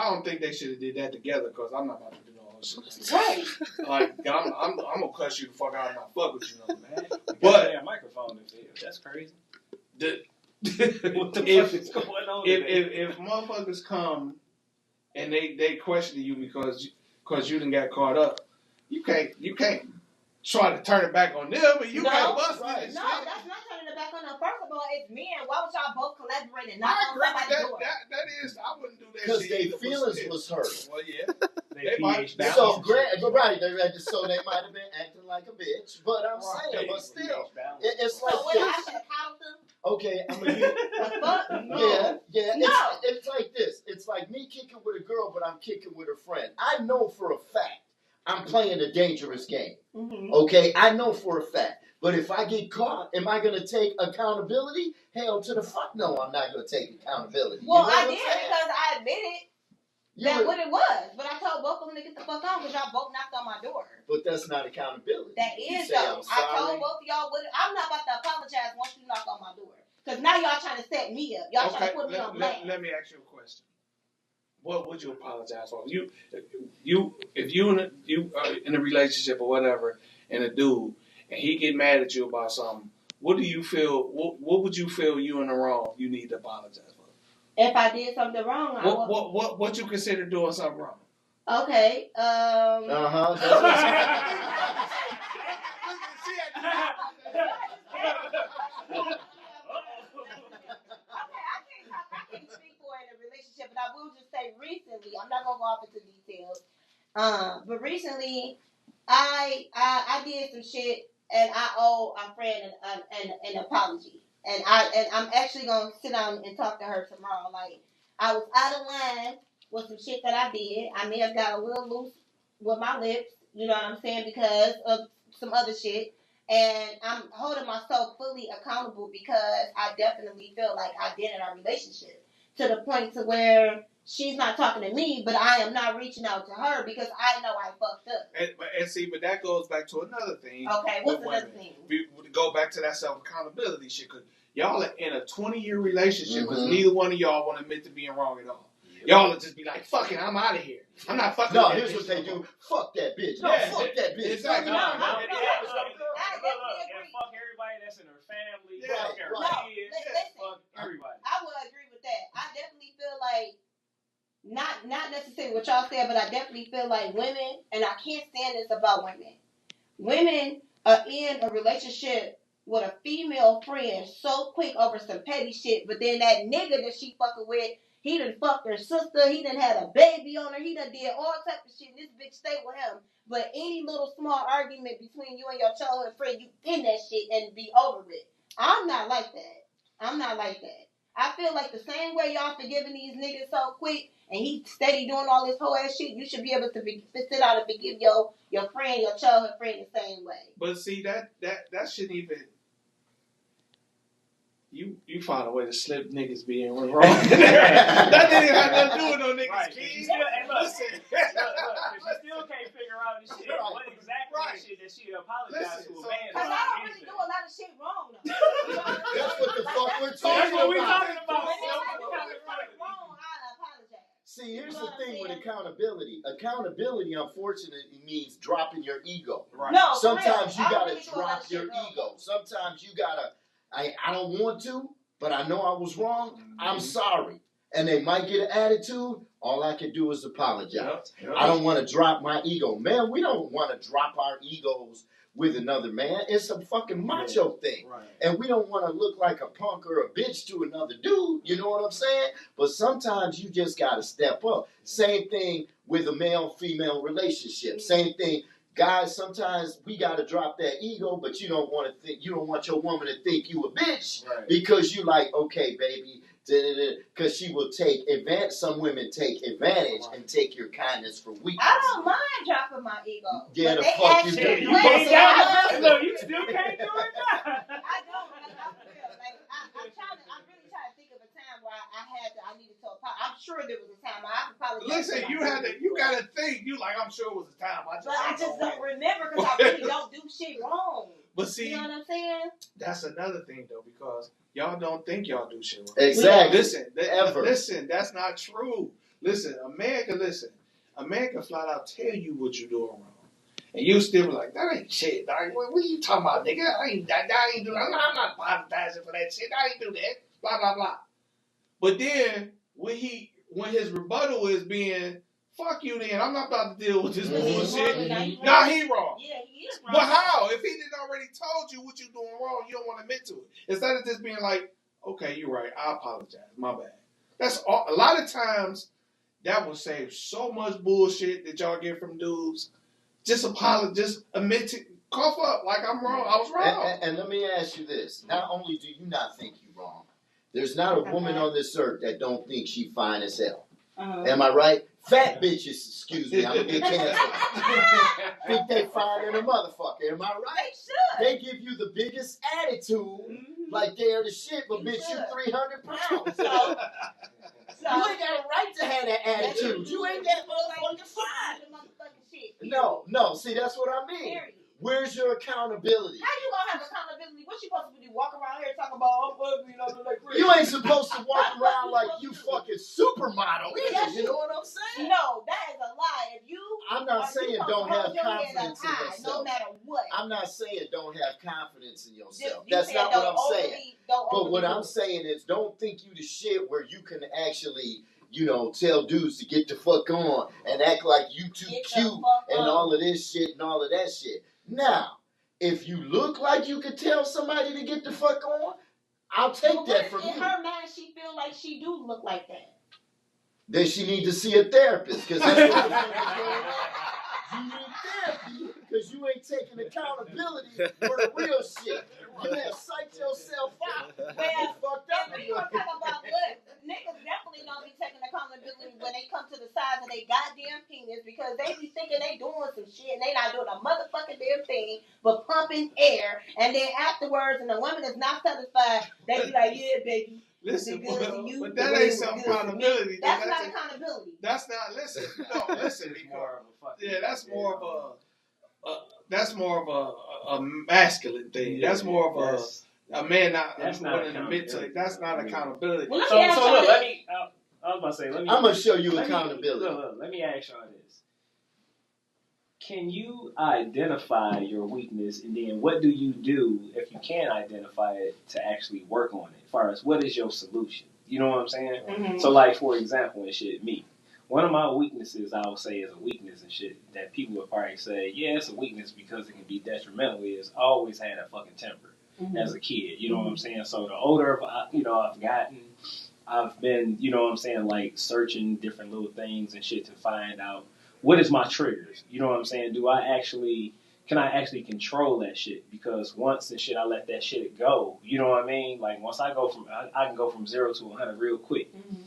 don't think they should have did that together because I'm not about to do no other shit. Right. Like I'm gonna cuss you the fuck out and not fuck with you, no man. But a microphone in there. That's crazy. What the fuck is going on? If motherfuckers come and they question you because you done got caught up, you can't try to turn it back on them, but you can't bust it. No, that's not turning it back on them. First of all, it's men. Why would y'all both collaborate and knock I on agree with somebody's that. door? That is, I wouldn't do that Because shit. their either, feelings but was hurt. Well, yeah. They might. So right, so they might have been acting like a bitch. But I'm saying, but still, it's like So when I this. should have counted them? Okay, I'm gonna give Yeah. No. It's like this. It's like me kicking with a girl, but I'm kicking with a friend. I know for a fact I'm playing a dangerous game. Mm-hmm. Okay, I know for a fact. But if I get caught, am I gonna take accountability? Hell to the fuck no, I'm not gonna take accountability. Well, you know I what did I'm saying? because I admitted what it was. But I told both of them to get the fuck on because y'all both knocked on my door. But that's not accountability. That You is say, though. I'm sorry. I told both of y'all I'm not about to apologize once you knock on my door. Because now now y'all trying to set me up. Y'all trying to put me on blast. Let me ask you a question. What would you apologize for? If you in a relationship or whatever, and a dude, and he get mad at you about something, what do you feel? What would you feel you in the wrong? You need to apologize for. If I did something wrong, what you consider doing something wrong? Okay. I can't speak for in a relationship, but I will just say recently, I'm not gonna go off into details. But recently, I did some shit, and I owe a friend an apology, and I'm actually gonna sit down and talk to her tomorrow. Like, I was out of line with some shit that I did. I may have got a little loose with my lips, you know what I'm saying, because of some other shit. And I'm holding myself fully accountable because I definitely feel like I did in our relationship, to the point to where she's not talking to me, but I am not reaching out to her because I know I fucked up. But that goes back to another thing. Okay, what's another thing? We go back to that self-accountability shit, because y'all are in a 20-year relationship because neither one of y'all want to admit to being wrong at all. Y'all will just be like, fuck it, I'm out of here. I'm not fucking with that bitch. Here's what they do. Fuck that bitch. No, fuck that bitch. Exactly. And fuck everybody that's in her family. Fuck her kids. Fuck everybody. I would agree with that. I definitely feel like, not necessarily what y'all said, but I definitely feel like women, and I can't stand this about women. Women are in a relationship with a female friend so quick over some petty shit, but then that nigga that she fucking with, he done fucked her sister, he done had a baby on her, he done did all type of shit, and this bitch stay with him. But any little small argument between you and your childhood friend, you in that shit and be over with. I'm not like that. I feel like the same way y'all forgiving these niggas so quick, and he steady doing all this whole ass shit, you should be able to sit out and forgive your friend, your childhood friend, the same way. But see, that shouldn't even. You find a way to slip niggas being wrong. That didn't even have nothing to do with no niggas. Right. She still can't figure out the shit. What exactly shit that she apologized to a man. Because I don't really do a lot of shit wrong, though. That's what the fuck we're talking about. That's what we're talking about. See, here's the thing with accountability. Accountability, unfortunately, means dropping your ego. Right. No, sometimes you gotta really drop your ego. Sometimes you gotta. I don't want to, but I know I was wrong. I'm sorry. And they might get an attitude. All I can do is apologize. Yep. I don't want to drop my ego. Man, we don't want to drop our egos with another man. It's a fucking macho thing. Right. And we don't want to look like a punk or a bitch to another dude. You know what I'm saying? But sometimes you just got to step up. Same thing with a male-female relationship. Same thing. Guys, sometimes we gotta drop that ego, but you don't want your woman to think you a bitch, right? Because you like, okay, baby, because she will take advantage. Some women take advantage and take your kindness for weakness. I don't mind dropping my ego. Yeah, the fuck you do. You can't do it. You still can't do it now. I don't. I'm real. Like I'm really trying to think of a time where I needed to apologize. I'm sure there was a time I apologized. Listen, you gotta think. You like, I'm sure it was a time. I just don't remember because I really don't do shit wrong. But see, you know what I'm saying? That's another thing though, because y'all don't think y'all do shit wrong. Exactly. Listen, that's not true. Listen, a man can flat out tell you what you're doing wrong. And you still be like, that ain't shit, dog. What are you talking about, nigga? I ain't do that. I'm not apologizing for that shit. I ain't do that. Blah, blah, blah. But then, when his rebuttal is being, fuck you then, I'm not about to deal with this bullshit. Nah, he wrong. Yeah, he is wrong. But how? If he didn't already told you what you're doing wrong, you don't want to admit to it. Instead of just being like, okay, you're right, I apologize, my bad. That's all. A lot of times, that will save so much bullshit that y'all get from dudes. Just apologize, just admit to, cough up like I'm wrong. I was wrong. And let me ask you this. Not only do you not think you're wrong, there's not a woman on this earth that don't think she fine as hell. Am I right? Fat bitches, excuse me, I'm going to get canceled. Think they fine in a motherfucker. Am I right? They should. They give you the biggest attitude, like they're the shit, but bitch, you 300 pounds. So you ain't got a right to have that attitude. You ain't that motherfucking fine. No. See, that's what I mean. Period. Where's your accountability? How you gonna have accountability? What you supposed to do? Walk around here talking about I'm ugly, like You ain't supposed to walk around like you fucking supermodel either. You know what I'm saying? No, that is a lie. If you, I'm not saying don't have confidence in high, yourself. no matter what. I'm not saying don't have confidence in yourself. You That's not what I'm saying. But what I'm do saying is don't think you the shit where you can actually, you know, tell dudes to get the fuck on and act like you too cute and all of this shit and all of that shit. Now, if you look like you could tell somebody to get the fuck on, I'll take that from you. In her mind, she feel like she do look like that. Then she need to see a therapist because that's what the fuck is going on. You need therapy because you ain't taking accountability for the real shit. You have psyched yourself out. Well, fucked up. we gonna talk about what niggas definitely don't be taking accountability when they come to the size of their goddamn penis because they be thinking they doing some shit and they not doing a motherfucking damn thing but pumping air, and then afterwards, and the woman is not satisfied, they be like, yeah, baby. Listen, you, but that ain't some accountability. That's not accountability. That's not. Listen, no, listen. Yeah, that's more of a masculine thing. Yeah, that's more of a man not wanting to admit to it. That's not accountability. Well, so look, let me. I was about to say, let me. I'm gonna show you accountability. Look, let me ask y'all this. Can you identify your weakness, and then what do you do if you can't identify it to actually work on it? As far as what is your solution? You know what I'm saying? Mm-hmm. So, like, for example, and shit, me. One of my weaknesses, I would say, is a weakness and shit that people would probably say, yeah, it's a weakness because it can be detrimental, is I always had a fucking temper as a kid. You know what I'm saying? So the older, I've gotten, I've been, you know what I'm saying, like searching different little things and shit to find out what is my triggers. You know what I'm saying? Can I actually control that shit? Because once and shit, I let that shit go. You know what I mean? Like once I can go from 0 to 100 real quick. Mm-hmm.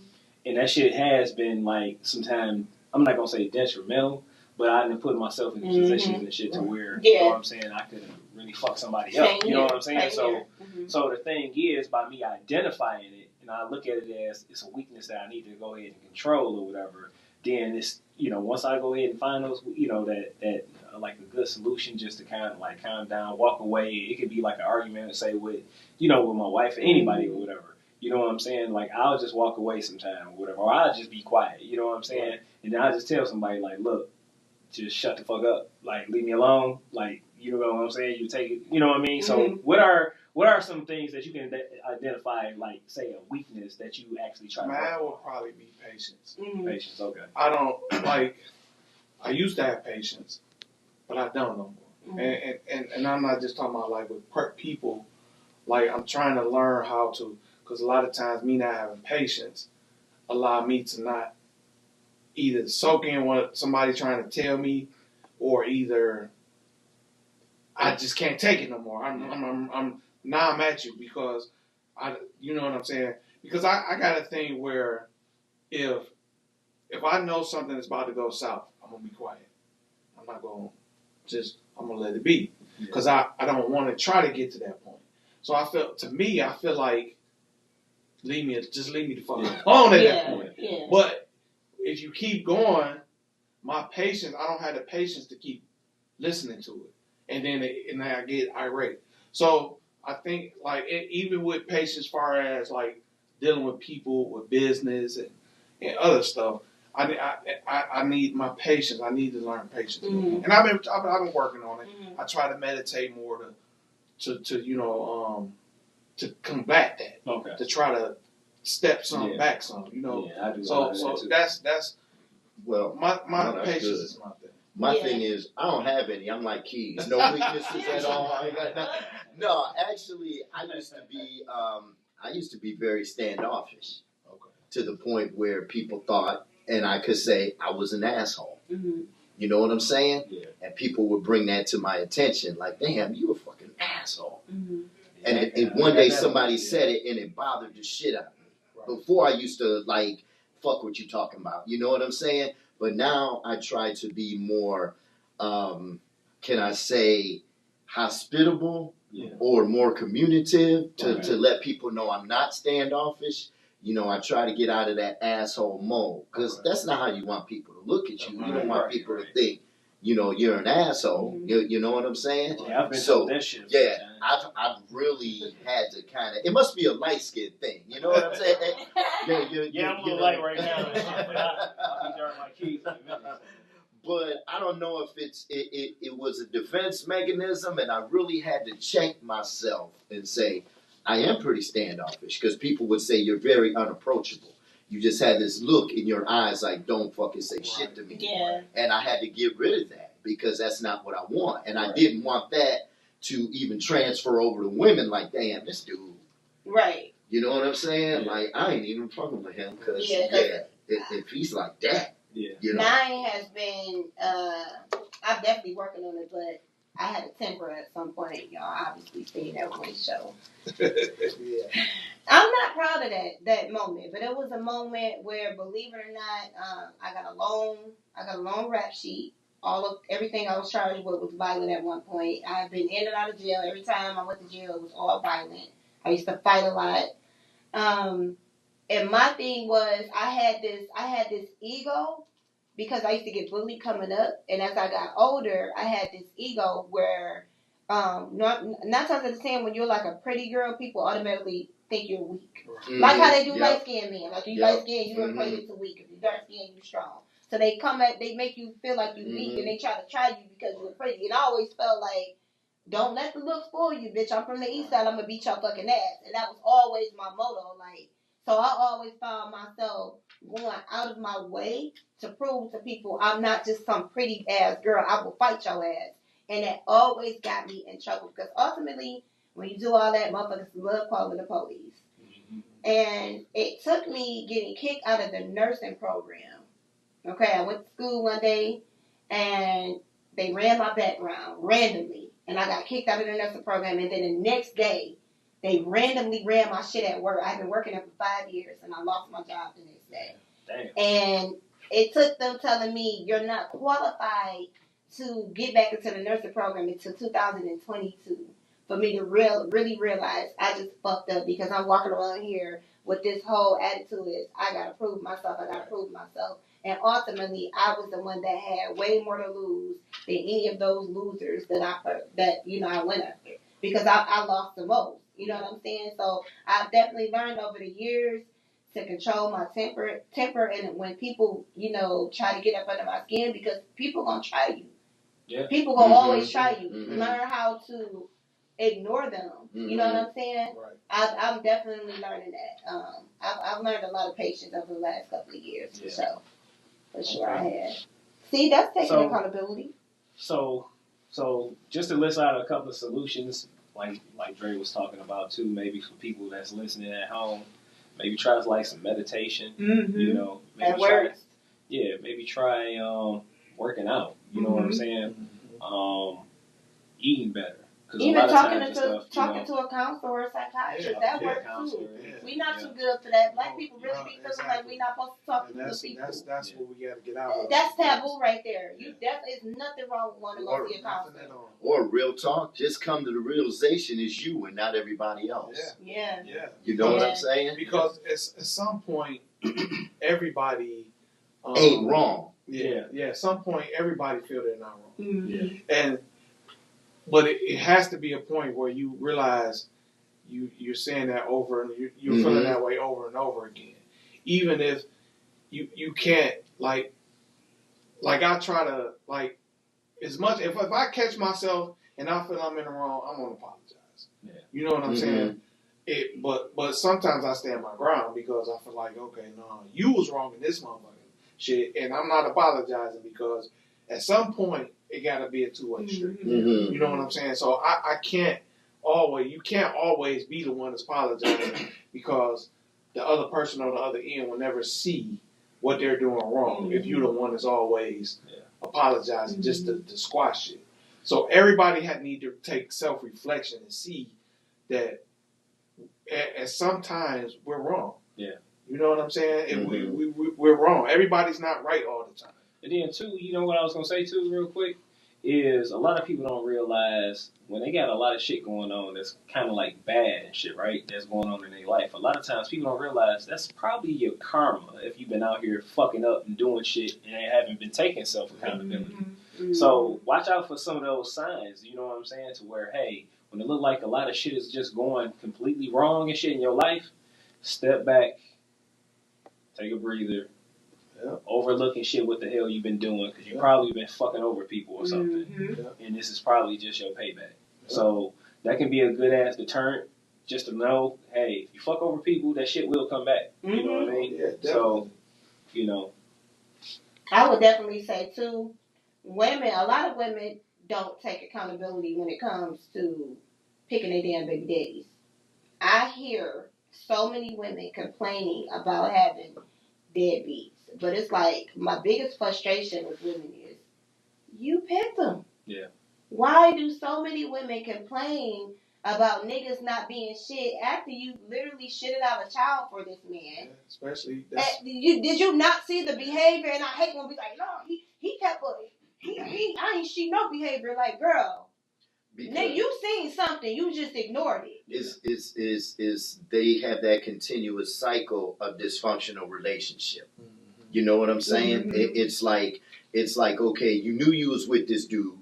And that shit has been like sometimes, I'm not going to say detrimental, but I didn't put myself in positions and shit to where, you know what I'm saying, I could really fuck somebody up. You know what I'm saying? So the thing is, by me identifying it, and I look at it as it's a weakness that I need to go ahead and control or whatever, then it's, you know, once I go ahead and find those, you know, that like a good solution just to kind of like calm down, walk away. It could be like an argument, say with, you know, with my wife or anybody or whatever. You know what I'm saying? Like, I'll just walk away sometime or whatever. Or I'll just be quiet. You know what I'm saying? Right. And then I'll just tell somebody, like, look, just shut the fuck up. Like, leave me alone. Like, you know what I'm saying? You take it. You know what I mean? Mm-hmm. So what are some things that you can identify, like, say, a weakness that you actually try to work on? Mine will probably be patience. Mm-hmm. Patience, okay. I don't, like, I used to have patience, but I don't no more. Mm-hmm. And I'm not just talking about, like, with people. Like, I'm trying to learn how to, because a lot of times me not having patience allow me to not either soak in what somebody trying to tell me, or either I just can't take it no more. I'm at you because you know what I'm saying? Because I got a thing where if I know something is about to go south, I'm gonna be quiet. I'm not gonna I'm gonna let it be because I don't want to try to get to that point. So I feel like leave me the fuck alone at that point. Yeah. But if you keep going, my patience, I don't have the patience to keep listening to it. And then I get irate. So I think like even with patience, as far as like dealing with people, with business and other stuff, I need my patience. I need to learn patience. Mm-hmm. And I've been working on it. Mm-hmm. I try to meditate more to you know to combat that. Okay. To try to step some back some, you know. Yeah, I do. So that's well, my patience is my thing. My thing is, I don't have any. I'm like Keys. No weaknesses at all. No, actually, I used to be very standoffish. Okay. To the point where people thought, and I could say, I was an asshole. Mm-hmm. You know what I'm saying? Yeah. And people would bring that to my attention, like, damn, you a fucking asshole. Mm-hmm. And one day somebody said it, and it bothered the shit out of me. Right. Before I used to, like, fuck what you talking about. You know what I'm saying? But now I try to be more, can I say, hospitable or more communicative to let people know I'm not standoffish. You know, I try to get out of that asshole mode because that's not how you want people to look at you. You don't want people to think, you know, you're an asshole. Mm-hmm. You know what I'm saying? Yeah, I've been through that shit. Yeah, I've really had to kind of. It must be a light skin thing. You know what I'm saying? Yeah, I'm a little light right now. But I'll be during my keys in a minute. But I don't know if it was a defense mechanism, and I really had to check myself and say, I am pretty standoffish, because people would say you're very unapproachable. You just had this look in your eyes like, don't fucking say shit to me. Yeah. And I had to get rid of that, because that's not what I want. And I didn't want that to even transfer over to women, like, damn, this dude. Right. You know what I'm saying? Like, I ain't even fucking with him, because, if he's like that. Yeah. You know? Mine has been, I'm definitely working on it, but I had a temper at some point. Y'all obviously seen that one show. I'm not proud of that moment, but it was a moment where, believe it or not, I got a long rap sheet. Everything I was charged with was violent at one point. I've been in and out of jail. Every time I went to jail, it was all violent. I used to fight a lot. And my thing was, I had this ego, because I used to get bullied coming up, and as I got older, I had this ego where, nine times out of 10, when you're like a pretty girl, people automatically think you're weak. Mm-hmm. Like how they do light skinned men. Like, you light skinned, you equated to weak. If you dark skinned, you strong. So they make you feel like you're weak, and they try you because you're pretty. And I always felt like, don't let the looks fool you, bitch. I'm from the east side. I'm gonna beat your fucking ass. And that was always my motto. Like, so I always found myself going out of my way to prove to people I'm not just some pretty ass girl. I will fight your ass. And that always got me in trouble, because ultimately, when you do all that, motherfuckers love calling the police. Mm-hmm. And it took me getting kicked out of the nursing program. Okay, I went to school one day, and they ran my background randomly, and I got kicked out of the nursing program. And then the next day, they randomly ran my shit at work. I've been working there for 5 years, and I lost my job the next day. Damn. And it took them telling me, you're not qualified to get back into the nursing program until 2022 for me to really realize I just fucked up, because I'm walking around here with this whole attitude is, I gotta prove myself. And ultimately, I was the one that had way more to lose than any of those losers that I went after, because I lost the most. You know what I'm saying? So I've definitely learned over the years to control my temper, and when people, try to get up under my skin, because people gonna try you. Yeah. People gonna always try you. Mm-hmm. Learn how to ignore them. Mm-hmm. You know what I'm saying? Right. I'm definitely learning that. I've learned a lot of patience over the last couple of years, for sure I have. See, that's taking accountability. So just to list out a couple of solutions, like Dre was talking about too, maybe for people that's listening at home, maybe try like some meditation. Mm-hmm. Maybe try working out. You know what I'm saying? Eating better. Even talking to a counselor or a psychiatrist, that works too. We're not too good for that. Black people really be feeling like we're not supposed to talk to people. That's what we got to get out of. That's taboo right there. There's nothing wrong with wanting to go see a counselor. Or real talk, just come to the realization it's you and not everybody else. Yeah. You know what I'm saying? Because at some point, everybody ain't wrong. Yeah. At some point, everybody feel they're not wrong. Mm-hmm. But it has to be a point where you realize you're saying that over, and you're feeling that way over and over again. Even if you can't, like I try to, like, as much, if I catch myself and I feel I'm in the wrong, I'm going to apologize. Yeah. You know what I'm saying? But sometimes I stand my ground, because I feel like, okay, no, you was wrong in this motherfucking shit, and I'm not apologizing, because at some point, it got to be a two-way street. Mm-hmm. You know what I'm saying? So you can't always be the one that's apologizing, because the other person on the other end will never see what they're doing wrong if you're the one that's always apologizing just to squash it. So everybody need to take self-reflection and see that at sometimes we're wrong. Yeah. You know what I'm saying? We're wrong. Everybody's not right all the time. And then, too, you know what I was going to say, too, real quick, is a lot of people don't realize when they got a lot of shit going on that's kind of like bad and shit, right, that's going on in their life. A lot of times people don't realize that's probably your karma if you've been out here fucking up and doing shit and haven't been taking self-accountability. Mm-hmm. So watch out for some of those signs, you know what I'm saying, to where, hey, when it look like a lot of shit is just going completely wrong and shit in your life, step back, take a breather, overlooking shit what the hell you've been doing, because you probably been fucking over people or something, and this is probably just your payback. So that can be a good ass deterrent, just to know, hey, if you fuck over people, that shit will come back. You know what I mean? Yeah, so, you know. I would definitely say too, a lot of women don't take accountability when it comes to picking their damn baby daddies. I hear so many women complaining about having deadbeats, but it's like my biggest frustration with women is you picked them. Yeah. Why do so many women complain about niggas not being shit after you literally shitted out a child for this man? Yeah, especially did you not see the behavior? And I hate when we like, no, he kept I ain't see no behavior. Like, girl, nigga, you seen something, you just ignored it. Is they have that continuous cycle of dysfunctional relationship. You know what I'm saying? It's like okay, you knew you was with this dude.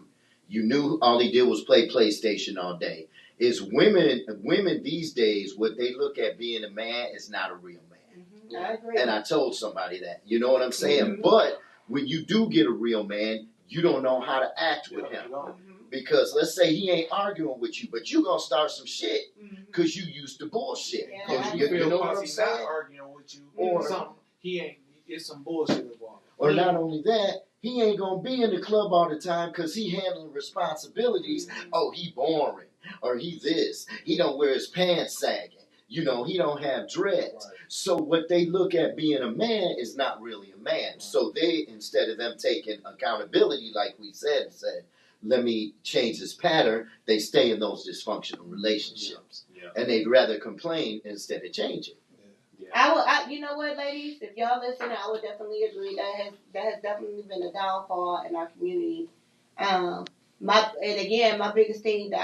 You knew all he did was play PlayStation all day. Is women these days, what they look at being a man is not a real man. I agree. And I told somebody that. You know what I'm saying? But when you do get a real man, you don't know how to act with him. Because let's say he ain't arguing with you, but you gonna start some shit because you used to bullshit. You know what I'm saying? Not arguing with you, or something. It's some bullshit involved. Or not only that, he ain't gonna be in the club all the time because he handling responsibilities. Oh, he boring, or he this. He don't wear his pants sagging. You know, he don't have dreads. Right. So what they look at being a man is not really a man. Right. So they, instead of them taking accountability, like we said, let me change this pattern, they stay in those dysfunctional relationships. Yeah. And they'd rather complain instead of changing. You know what, ladies? If y'all listen, I would definitely agree that has definitely been a downfall in our community. My biggest thing that